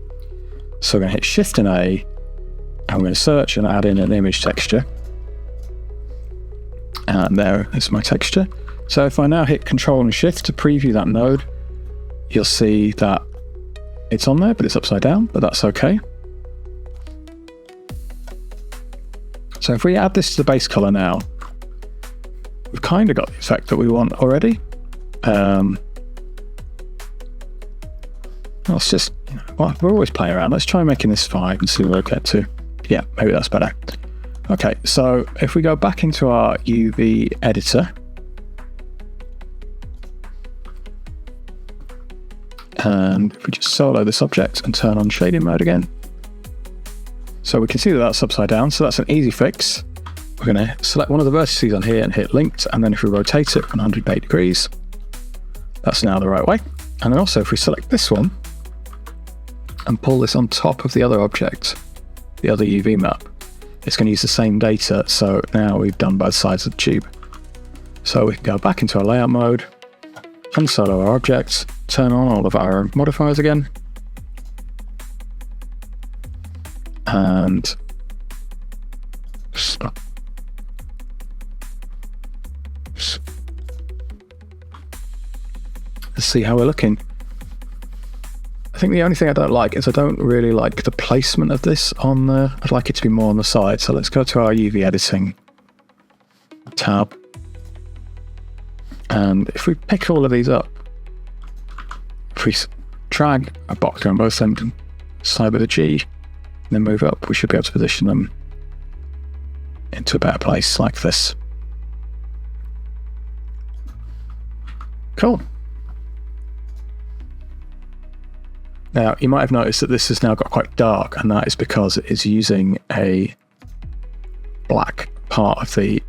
So we're going to hit Shift and A, and we're going to search and add in an image texture. And there is my texture. So if I now hit Control and Shift to preview that node, you'll see that it's on there, but it's upside down, but that's okay. So if we add this to the base color now, we've kind of got the effect that we want already. Let's just, you know, well, we're always playing around. Let's try making this 5 and see where we'll get to. Yeah, maybe that's better. Okay, so if we go back into our UV editor, and if we just solo this object and turn on shading mode again, so we can see that that's upside down, so that's an easy fix. We're going to select one of the vertices on here and hit linked, and then if we rotate it 108 degrees, that's now the right way. And then also if we select this one and pull this on top of the other object, the other UV map, it's going to use the same data. So now we've done both sides of the tube. So we can go back into our layout mode, unsolo our objects, turn on all of our modifiers again, and stop. Let's see how we're looking. I think the only thing I don't like is I don't really like the placement of this on the, I'd like it to be more on the side. So let's go to our UV editing tab. And if we pick all of these up, if we drag a box on both ends, slide with a G, and then move up, we should be able to position them into a better place like this. Cool. Now, you might have noticed that this has now got quite dark, and that is because it is using a black part of the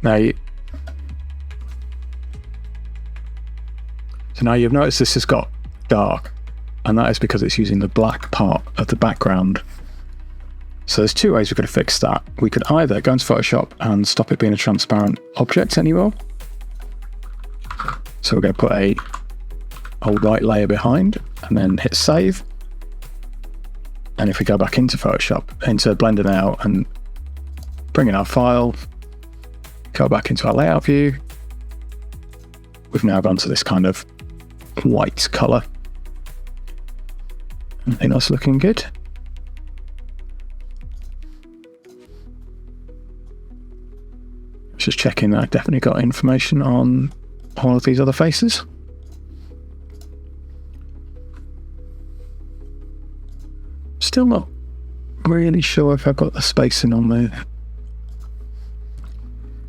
So now you've noticed this has got dark, and that is because it's using the black part of the background. So there's two ways we could fix that. We could either go into Photoshop and stop it being a transparent object anymore. So we're going to put a white layer behind and then hit save. And if we go back into Photoshop, into Blender now, and bring in our file, go back into our layout view, we've now gone to this kind of white color. Everything else looking good. Just checking that I've definitely got information on all of these other faces. Still not really sure if I've got the spacing on there.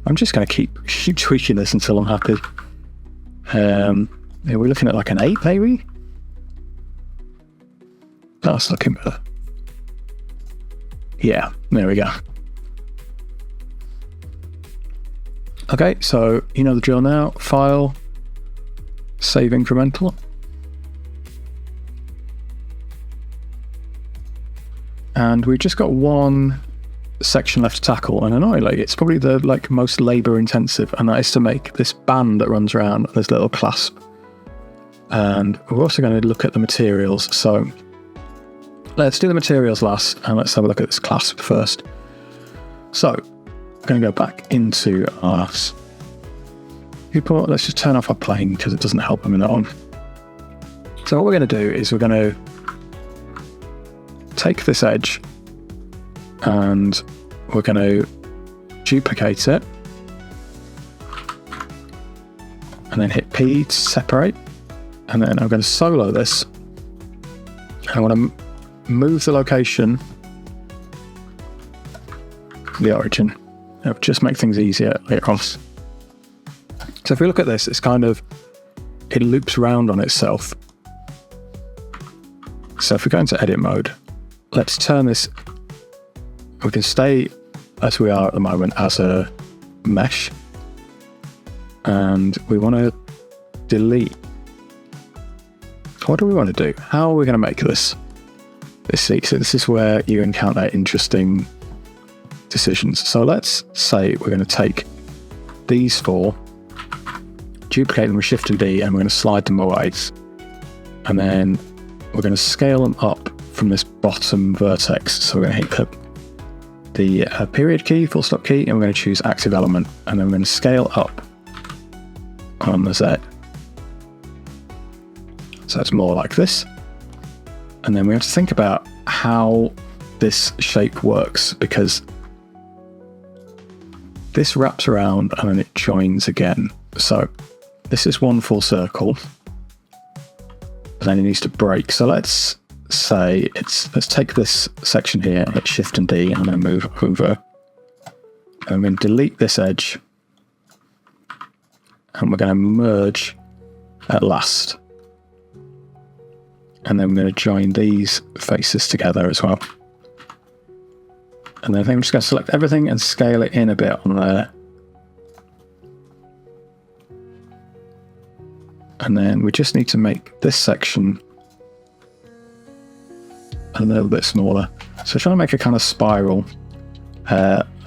I'm just going to keep tweaking this until I'm happy. Yeah, we're looking at like an 8 maybe. That's looking better. Yeah, there we go. Okay, so you know the drill now. File, save incremental. And we've just got one section left to tackle, and annoyingly, it's probably the most labor intensive, and that is to make this band that runs around this little clasp. And we're also going to look at the materials. So let's do the materials last, and let's have a look at this clasp first. So I'm going to go back into our viewport. Let's just turn off our plane because it doesn't help having that on. So what we're going to do is we're going to take this edge and we're going to duplicate it and then hit P to separate, and then I'm going to solo this. I want to move the location, the origin. It'll just make things easier later on. So if we look at this, it's kind of, it loops around on itself. So if we go into edit mode, let's turn this, we can stay as we are at the moment as a mesh, and we want to delete. What do we want to do? How are we going to make this? So this is where you encounter interesting decisions. So let's say we're going to take these four, duplicate them with Shift and D, and we're going to slide them away. And then we're going to scale them up from this bottom vertex. So we're going to hit the period key, full stop key, and we're going to choose active element. And then we're going to scale up on the Z. So it's more like this. And then we have to think about how this shape works, because this wraps around and then it joins again. So this is one full circle, but then it needs to break. So let's say let's take this section here, hit Shift and D, and then move over. And I'm going to delete this edge, and we're going to merge at last. And then we're going to join these faces together as well. And then I think I'm just going to select everything and scale it in a bit on there. And then we just need to make this section a little bit smaller. So trying to make a kind of spiral.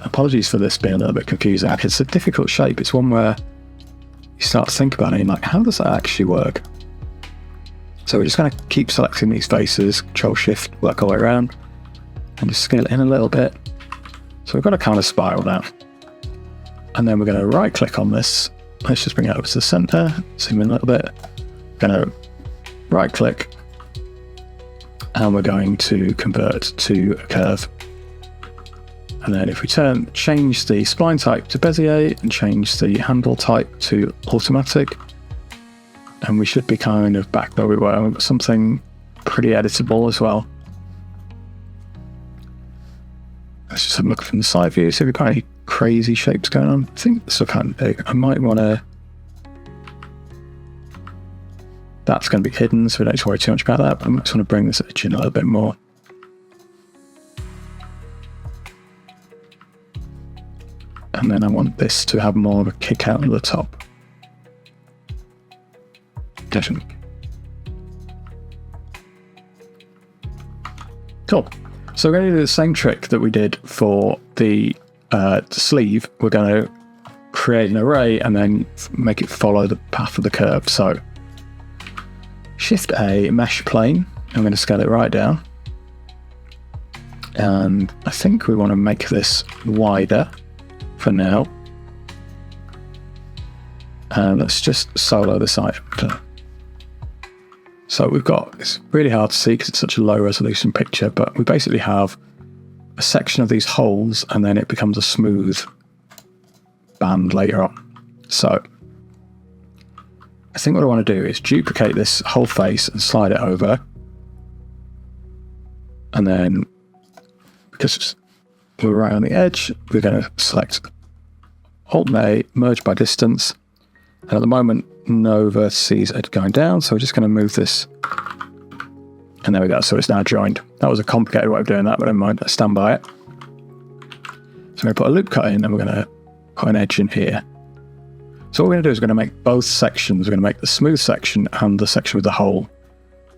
Apologies for this being a little bit confusing. It's a difficult shape. It's one where you start to think about it and you're like, how does that actually work? So we're just going to keep selecting these faces, Control Shift, work our way around, and just scale it in a little bit. So we've got a kind of spiral now. And then we're going to right click on this. Let's just bring it over to the center, zoom in a little bit. Going to right click, and we're going to convert to a curve. And then if we change the spline type to Bezier and change the handle type to automatic, and we should be kind of back where we were. We've got something pretty editable as well. Let's just have a look from the side view, see if we've got any crazy shapes going on. I think this will kind of big. I might want to... That's going to be hidden, so we don't need to worry too much about that, but I just want to bring this edge in a little bit more. And then I want this to have more of a kick out at the top. Definitely. Cool. So we're going to do the same trick that we did for the sleeve. We're going to create an array and then make it follow the path of the curve. So Shift A, mesh plane. I'm going to scale it right down. And I think we want to make this wider for now. And let's just solo this item. So we've got, it's really hard to see because it's such a low resolution picture, but we basically have a section of these holes and then it becomes a smooth band later on. So I think what I want to do is duplicate this whole face and slide it over. And then, because we're right on the edge, we're going to select Alt-A, merge by distance. And at the moment, no vertices are going down, so we're just going to move this. And there we go, so it's now joined. That was a complicated way of doing that, but never mind, let's stand by it. So I'm going to put a loop cut in, and we're going to put an edge in here. So what we're going to do is we're going to make both sections. We're going to make the smooth section and the section with the hole.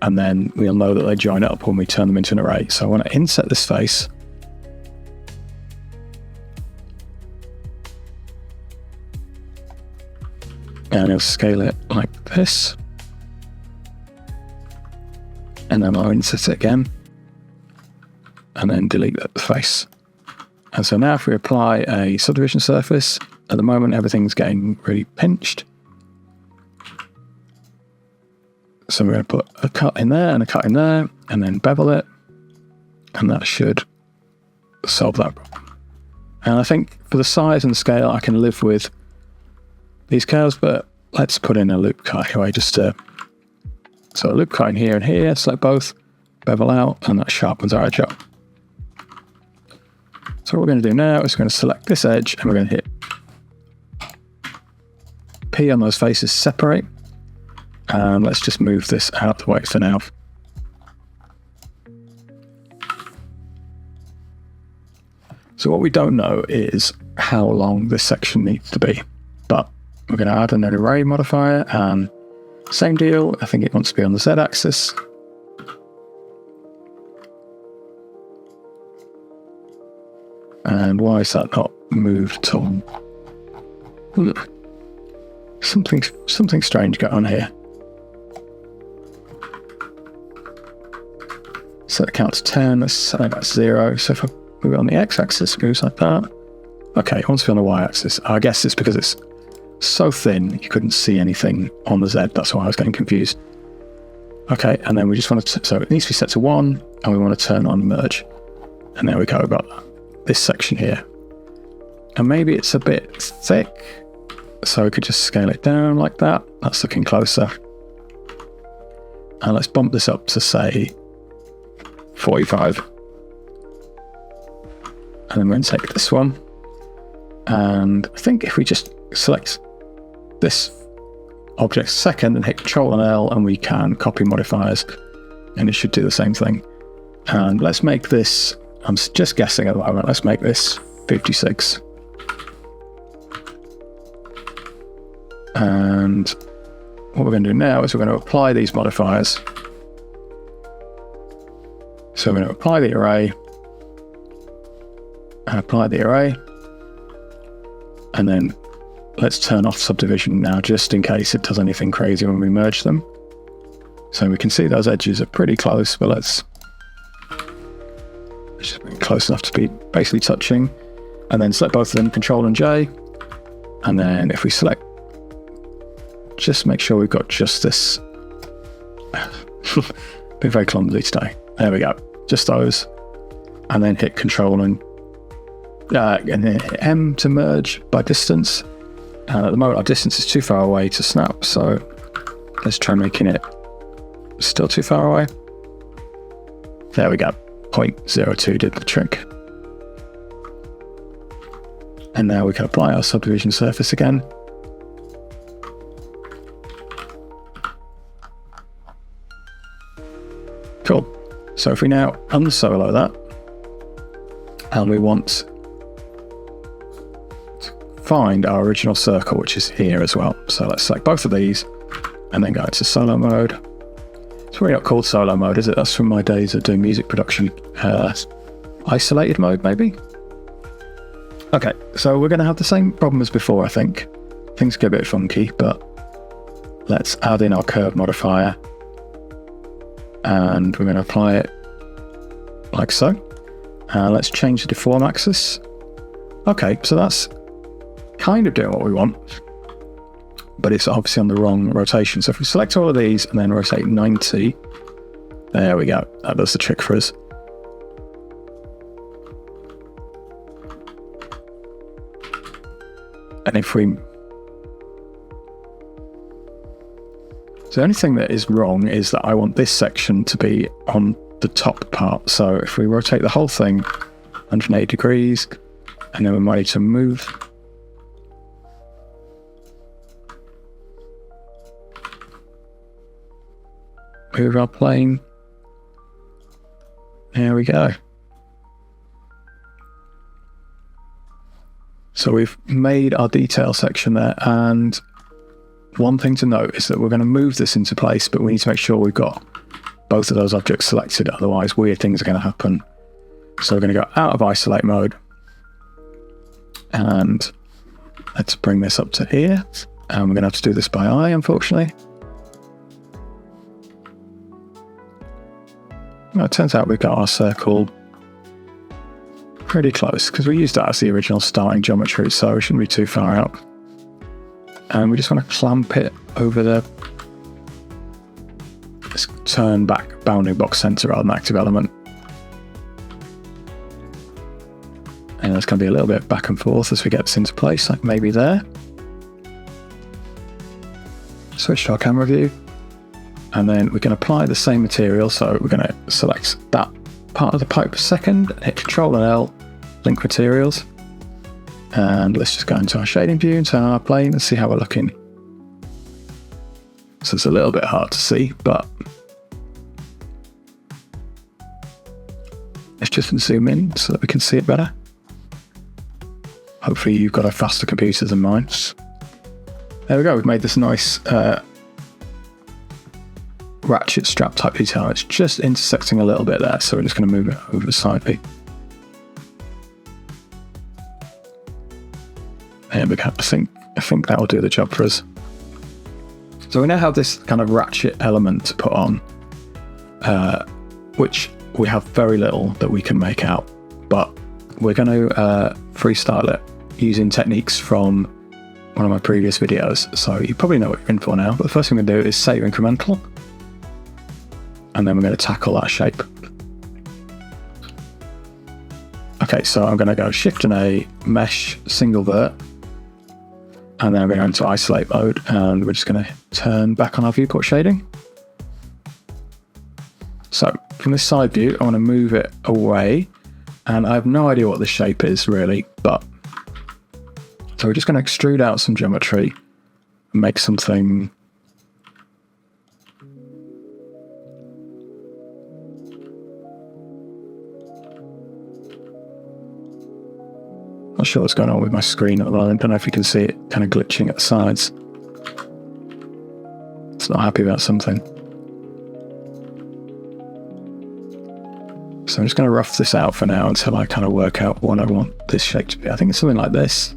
And then we'll know that they join up when we turn them into an array. So I want to inset this face. And I'll scale it like this. And then I'll insert it again. And then delete the face. And so now if we apply a subdivision surface, at the moment everything's getting really pinched. So we're going to put a cut in there and a cut in there, and then bevel it, and that should solve that problem. And I think for the size and scale, I can live with these curves, but let's put in a loop cut anyway, so a loop cut in here and here, select both, bevel out, and that sharpens our edge up. So what we're going to do now is we're going to select this edge, and we're going to hit P on those faces, separate, and let's just move this out of the way for now. So what we don't know is how long this section needs to be, but we're going to add an array modifier, and same deal, I think it wants to be on the z-axis. And why is that not moved at all? Something strange going on here. So it counts 10, let's say that's 0. So if I move it on the x-axis, it moves like that. Okay, it wants to be on the y-axis. I guess it's because it's so thin, you couldn't see anything on the z. That's why I was getting confused. Okay, and then we just want to, so it needs to be set to 1, and we want to turn on merge. And there we go, we've got this section here. And maybe it's a bit thick, so we could just scale it down like that. That's looking closer. And let's bump this up to, say, 45. And then we're going to take this one. And I think if we just select this object second and hit Control and L, and we can copy modifiers, and it should do the same thing. And let's make this, I'm just guessing at the moment, let's make this 56. And what we're going to do now is we're going to apply these modifiers. So we're going to apply the array, and apply the array, and then let's turn off subdivision now, just in case it does anything crazy when we merge them. So we can see those edges are pretty close, but let's just bring it close enough to be basically touching, and then select both of them, Control and J, and then if we select, just make sure we've got just this. Been very clumsy today. There we go, just those, and then hit Control and then hit M to merge by distance. And at the moment our distance is too far away to snap, so let's try making it still too far away. There we go, 0.02 did the trick. And now we can apply our subdivision surface again. Cool. So if we now unsolo that, and we want to find our original circle, which is here as well. So let's select both of these and then go into solo mode. It's really not called solo mode, is it? That's from my days of doing music production. Isolated mode, maybe? Okay, so we're going to have the same problem as before, I think. Things get a bit funky, but let's add in our curve modifier. And we're going to apply it like so. Let's change the deform axis. Okay, so that's kind of doing what we want, but it's obviously on the wrong rotation. So if we select all of these and then rotate 90, there we go. That does the trick for us. And if we... So the only thing that is wrong is that I want this section to be on the top part. So if we rotate the whole thing 180 degrees, and then we're ready to move. Move our plane. There we go. So we've made our detail section there, and one thing to note is that we're going to move this into place, but we need to make sure we've got both of those objects selected, otherwise weird things are going to happen. So we're going to go out of isolate mode, and let's bring this up to here, and we're going to have to do this by eye, unfortunately. Well, it turns out we've got our circle pretty close because we used that as the original starting geometry, so we shouldn't be too far out. And we just want to clamp it over this turn back bounding box center rather than active element. And there's going to be a little bit back and forth as we get this into place, like maybe there. Switch to our camera view, and then we can apply the same material. So we're going to select that part of the pipe second, hit Ctrl and L, link materials, and let's just go into our shading view, into our plane, and see how we're looking. So it's a little bit hard to see, but let's just zoom in so that we can see it better. Hopefully you've got a faster computer than mine. There we go, we've made this nice ratchet strap type detail. It's just intersecting a little bit there, so we're just going to move it over the side B. There we go. I think that will do the job for us. So we now have this kind of ratchet element to put on, which we have very little that we can make out, but we're going to freestyle it using techniques from one of my previous videos. So you probably know what you're in for now, but the first thing we're going to do is set your incremental, and then we're going to tackle that shape. Okay, so I'm going to go Shift and A, Mesh, Single Vert, and then I'm going to go into Isolate mode, and we're just going to turn back on our viewport shading. So from this side view, I want to move it away, and I have no idea what this shape is really, but so we're just going to extrude out some geometry and make something not sure what's going on with my screen at the moment. Don't know if you can see it kind of glitching at the sides. It's not happy about something. So I'm just going to rough this out for now until I kind of work out what I want this shape to be. I think it's something like this.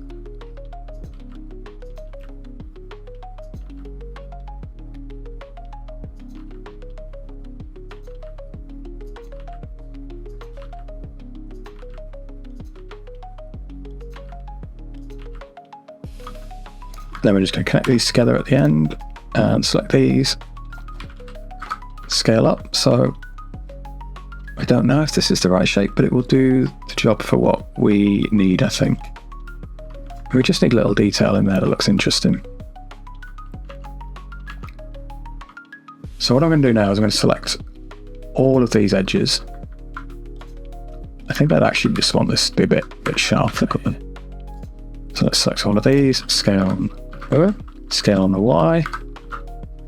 Then we're just going to connect these together at the end and select these, scale up. So I don't know if this is the right shape, but it will do the job for what we need, I think. We just need a little detail in there that looks interesting. So what I'm going to do now is I'm going to select all of these edges. I think I'd actually just want this to be a bit sharper. So let's select all of these, scale on the Y,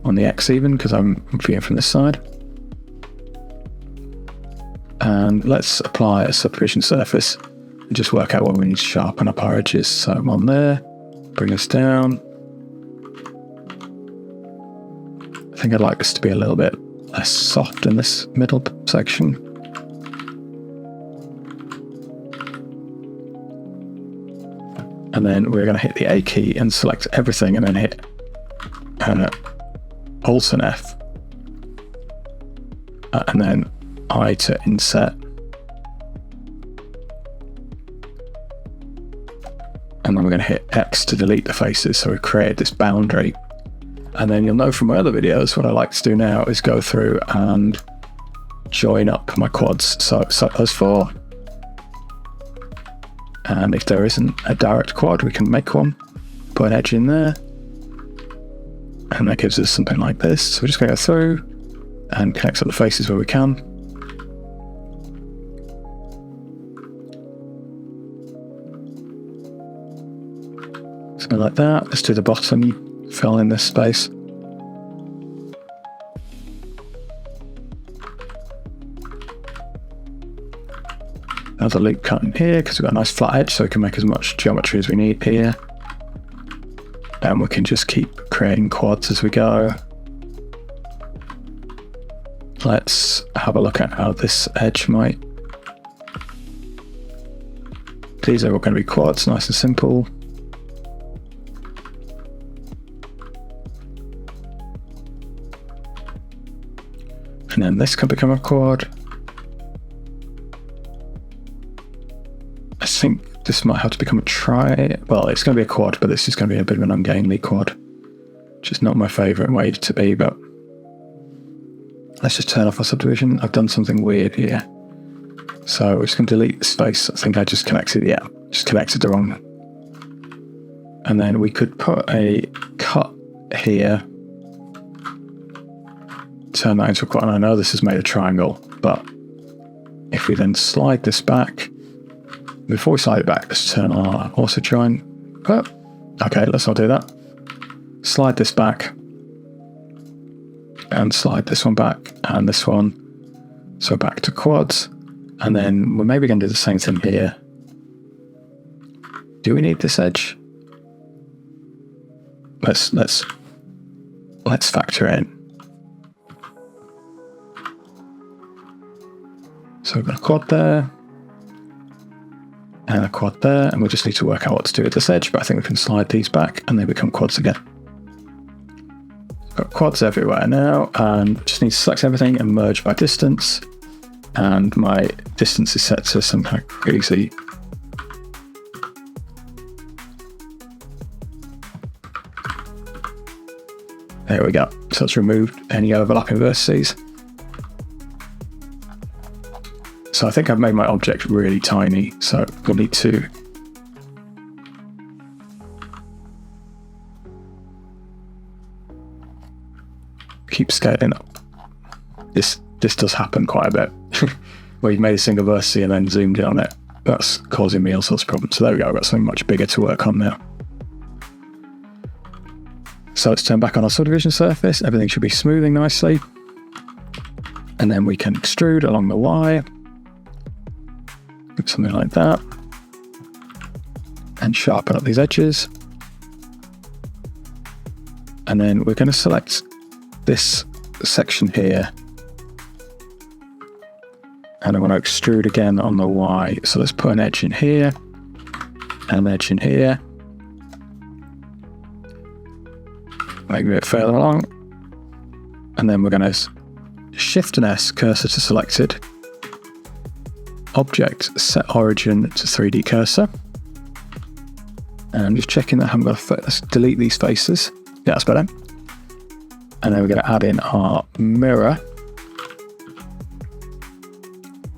on the X even, because I'm viewing from this side. And let's apply a subdivision surface and just work out where we need to sharpen up our edges. So I'm on there, bring us down. I think I'd like this to be a little bit less soft in this middle section. And then we're going to hit the A key and select everything, and then hit Alt and F, and then I to insert, and then we're going to hit X to delete the faces. So we created this boundary, and then you'll know from my other videos what I like to do now is go through and join up my quads. So set those four. And if there isn't a direct quad, we can make one, put an edge in there, and that gives us something like this. So we're just going to go through and connect up the faces where we can. Something like that. Let's do the bottom, fill in this space. Another loop cut in here because we've got a nice flat edge, so we can make as much geometry as we need here. And we can just keep creating quads as we go. Let's have a look at how this edge might. These are all going to be quads, nice and simple. And then this can become a quad. think this might have to become a well, it's going to be a quad, but this is going to be a bit of an ungainly quad, which is not my favourite way to be, but let's just turn off our subdivision. I've done something weird here. So we're just going to delete this face. I think I just connected the wrong. And then we could put a cut here, turn that into a quad. And I know this is made a triangle, but if we then slide this back, before we slide it back, let's turn our auto join. Oh, okay, let's not do that. Slide this back and slide this one back and this one. So back to quads. And then we're maybe going to do the same thing here. Do we need this edge? Let's factor in. So we've got a quad there and a quad there, and we just need to work out what to do with this edge, but I think we can slide these back and they become quads again. Got quads everywhere now, and just need to select everything and merge by distance. And my distance is set to some kind of crazy. There we go. So it's removed any overlapping vertices. So I think I've made my object really tiny, so we'll need to keep scaling up. This does happen quite a bit, where you've made a single vertice and then zoomed in on it. That's causing me all sorts of problems. So there we go, I've got something much bigger to work on now. So let's turn back on our subdivision surface. Everything should be smoothing nicely. And then we can extrude along the Y. Something like that. And sharpen up these edges. And then we're going to select this section here. And I want to extrude again on the Y. So let's put an edge in here, and an edge in here. Maybe a bit further along. And then we're going to Shift and S, cursor to selected. Object, set origin to 3D cursor. And just checking that I haven't got a foot. Let's delete these faces. Yeah, that's better. And then we're going to add in our mirror.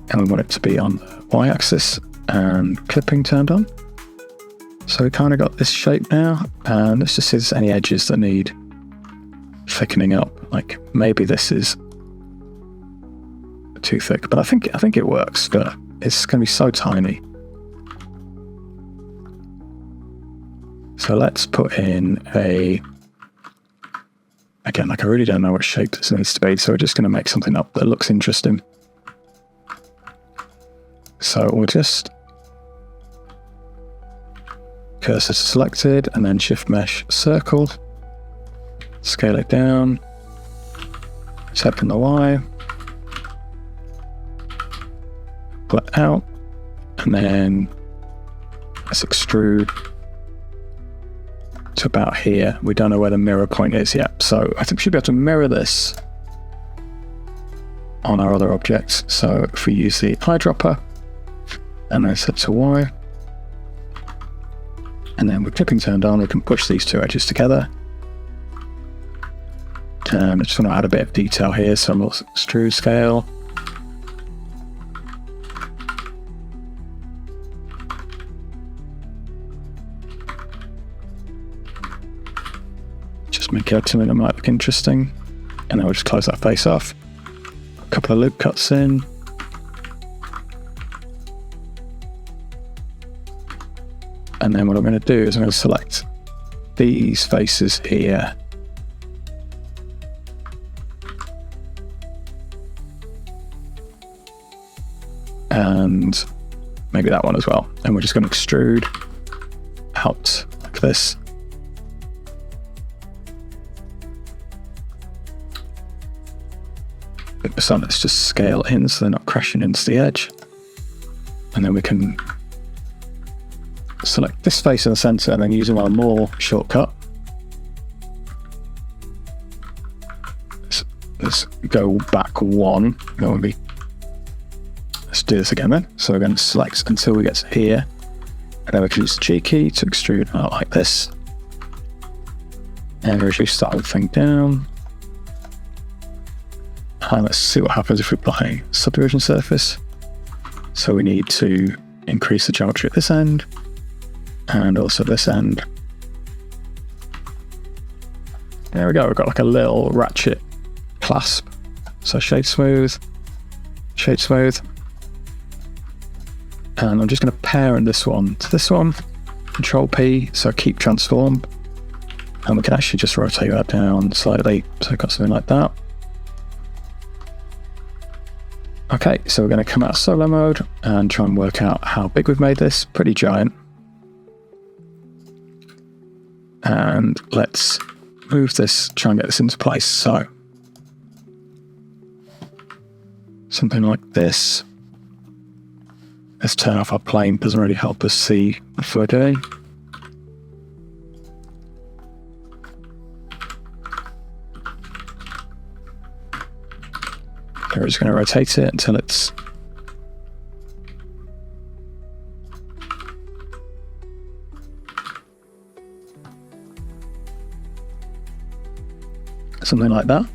And we want it to be on the Y-axis and clipping turned on. So we kind of got this shape now. And let's just see if there's any edges that need thickening up. Like maybe this is too thick, but I think it works. But it's going to be so tiny. So let's put in again, like I really don't know what shape this needs to be. So we're just going to make something up that looks interesting. So we'll just cursor to selected and then shift mesh circle, scale it down, tap on the Y, pull it out, and then let's extrude to about here. We don't know where the mirror point is yet, so I think we should be able to mirror this on our other objects. So if we use the eyedropper, and then set to Y. And then with clipping turned on, we can push these two edges together. And I just want to add a bit of detail here, so we'll extrude scale. Just make it something that might look interesting. And then we'll just close that face off. A couple of loop cuts in. And then what I'm going to do is I'm going to select these faces here. And maybe that one as well. And we're just going to extrude out like this. So let's just scale in so they're not crashing into the edge. And then we can select this face in the center and then using our more shortcut. Let's go back one. Let's do this again then. So we're going to select until we get to here. And then we can use the G key to extrude out like this. And reduce that whole thing down. And let's see what happens if we apply subdivision surface. So we need to increase the geometry at this end and also this end. There we go, we've got like a little ratchet clasp. So shade smooth. And I'm just going to parent this one to this one. Control P, so keep transform. And we can actually just rotate that down slightly, so we've got something like that. Okay, so we're going to come out of solo mode and try and work out how big we've made this. Pretty giant. And let's move this, try and get this into place. So, something like this. Let's turn off our plane, doesn't really help us see what we're doing. We're just going to rotate it until it's something like that.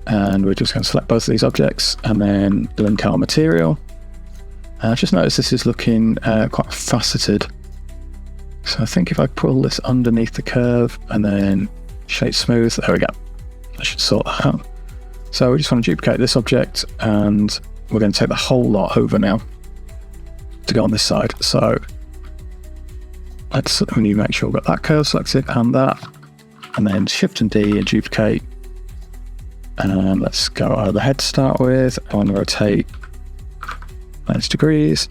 And we're just going to select both of these objects and then link our material. I've just noticed this is looking quite faceted. So I think if I pull this underneath the curve and then shape smooth, there we go. I should sort that out. So we just want to duplicate this object and we're going to take the whole lot over now to go on this side. So we need to make sure we've got that curve selected and that, and then Shift and D and duplicate. And let's go over the head to start with. I want to rotate 90 degrees.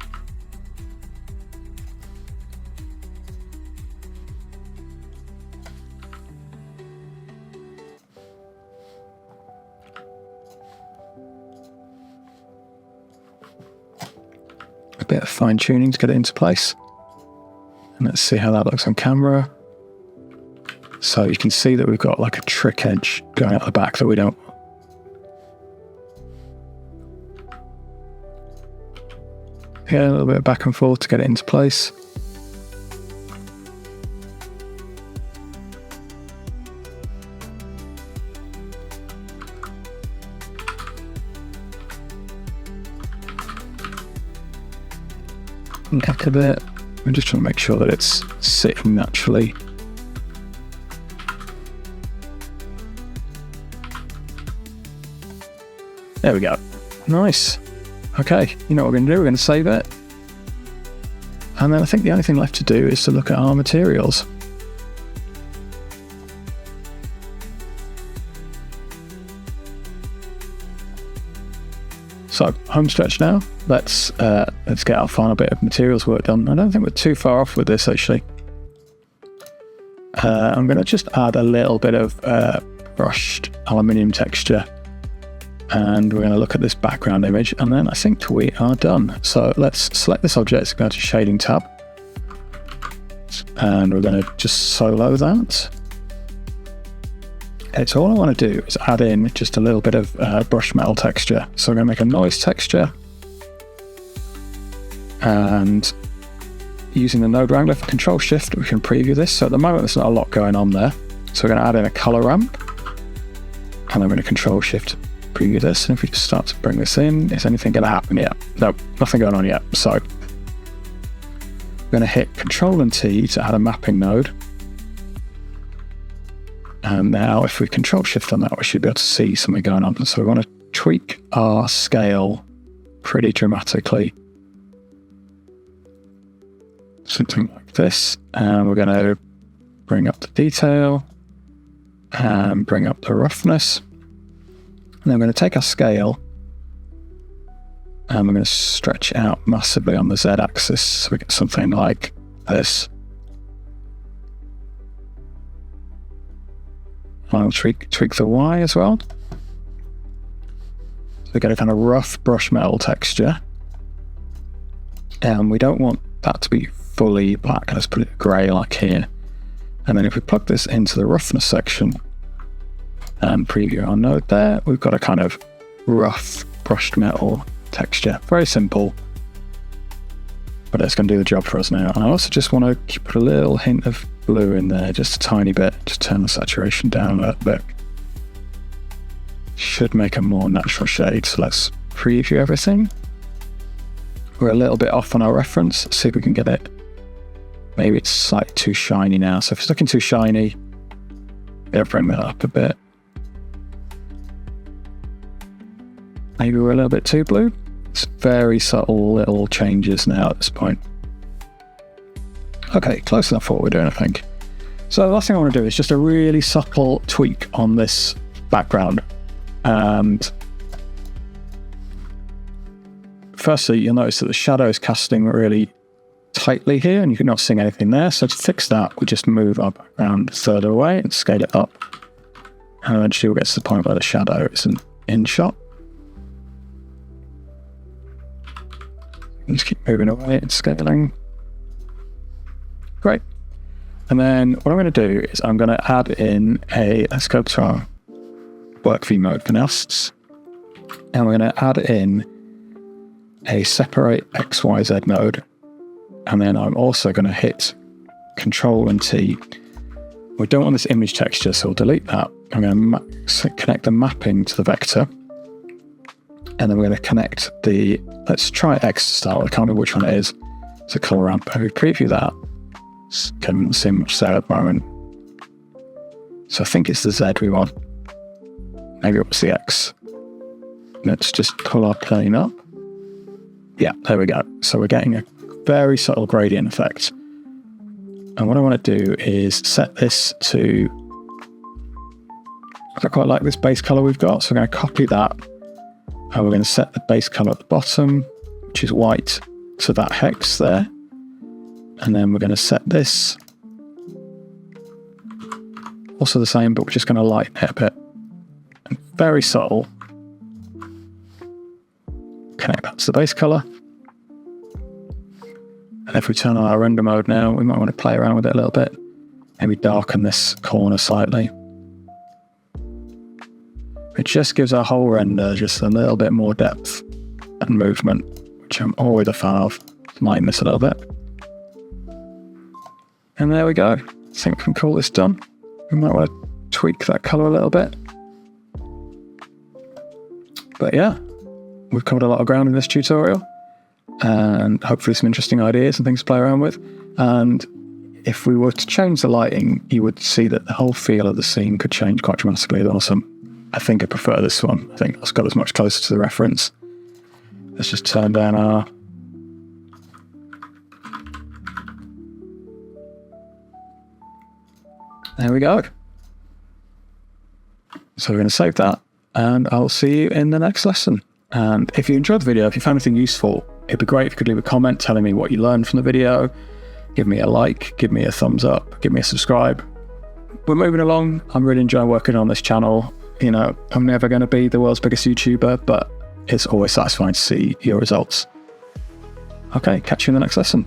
A bit of fine tuning to get it into place. And let's see how that looks on camera. So you can see that we've got like a trick edge going out the back that we don't. Yeah, a little bit of back and forth to get it into place. Back a bit. I'm just trying to make sure that it's sitting naturally. There we go. Nice. Okay, you know what we're going to do? We're going to save it. And then I think the only thing left to do is to look at our materials. So, home stretch now. Let's get our final bit of materials work done. I don't think we're too far off with this actually. I'm going to just add a little bit of brushed aluminium texture. And we're going to look at this background image, and then I think we are done. So let's select this object, go to Shading tab, and we're going to just solo that. Okay, so all I want to do is add in just a little bit of brush metal texture. So we're going to make a noise texture, and using the node wrangler for Control Shift, we can preview this. So at the moment, there's not a lot going on there. So we're going to add in a color ramp, and I'm going to Control Shift preview this, and if we just start to bring this in, is anything going to happen yet? No, nothing going on yet. So I'm going to hit Control and T to add a mapping node. And now if we Control Shift on that, we should be able to see something going on. So we want to tweak our scale pretty dramatically. Something like this. And we're going to bring up the detail and bring up the roughness. And then we're going to take our scale and we're going to stretch it out massively on the Z-axis so we get something like this. I'll tweak the Y as well. So we get a kind of rough brush metal texture. And we don't want that to be fully black. Let's put it grey like here. And then if we plug this into the roughness section, and preview our node there, we've got a kind of rough brushed metal texture. Very simple. but it's going to do the job for us now. And I also just want to put a little hint of blue in there, just a tiny bit, just turn the saturation down a little bit. Should make a more natural shade. So let's preview everything. We're a little bit off on our reference. Let's see if we can get it. Maybe it's slightly too shiny now. So if it's looking too shiny, yeah, bring that up a bit. Maybe we're a little bit too blue. It's very subtle little changes now at this point. Okay, close enough for what we're doing, I think. So the last thing I want to do is just a really subtle tweak on this background. And firstly, you'll notice that the shadow is casting really tightly here, and you cannot see anything there. So to fix that, we just move our background further away and scale it up. And eventually we'll get to the point where the shadow isn't in shot. Just keep moving away and scaling. Great. And then what I'm going to do is I'm going to add in let's go to our work view mode for nests. And we're going to add in a separate XYZ node. And then I'm also going to hit Control and T. We don't want this image texture, so we'll delete that. I'm going to connect the mapping to the vector. And then we're going to connect let's try X to start. I can't remember which one it is. It's a color ramp. If we preview that, can't see much there at the moment. So I think it's the Z we want. Maybe it was the X. Let's just pull our plane up. Yeah, there we go. So we're getting a very subtle gradient effect. And what I want to do is set this to, I quite like this base color we've got. So we're going to copy that. And we're going to set the base color at the bottom, which is white, to that hex there. And then we're going to set this also the same, but we're just going to lighten it a bit. And very subtle. Connect that to the base color. And if we turn on our render mode now, we might want to play around with it a little bit. Maybe darken this corner slightly. It just gives our whole render just a little bit more depth and movement, which I'm always a fan of. Lighten this a little bit. And there we go. I think we can call this done. We might want to tweak that color a little bit. But yeah, we've covered a lot of ground in this tutorial, and hopefully some interesting ideas and things to play around with. And if we were to change the lighting, you would see that the whole feel of the scene could change quite dramatically. It's awesome. I think I prefer this one. I think that's got us much closer to the reference. Let's just turn down our... There we go. So we're going to save that, and I'll see you in the next lesson. And if you enjoyed the video, if you found anything useful, it'd be great if you could leave a comment telling me what you learned from the video. Give me a like, give me a thumbs up, give me a subscribe. We're moving along. I'm really enjoying working on this channel. You know, I'm never going to be the world's biggest YouTuber, but it's always satisfying to see your results. Okay, catch you in the next lesson.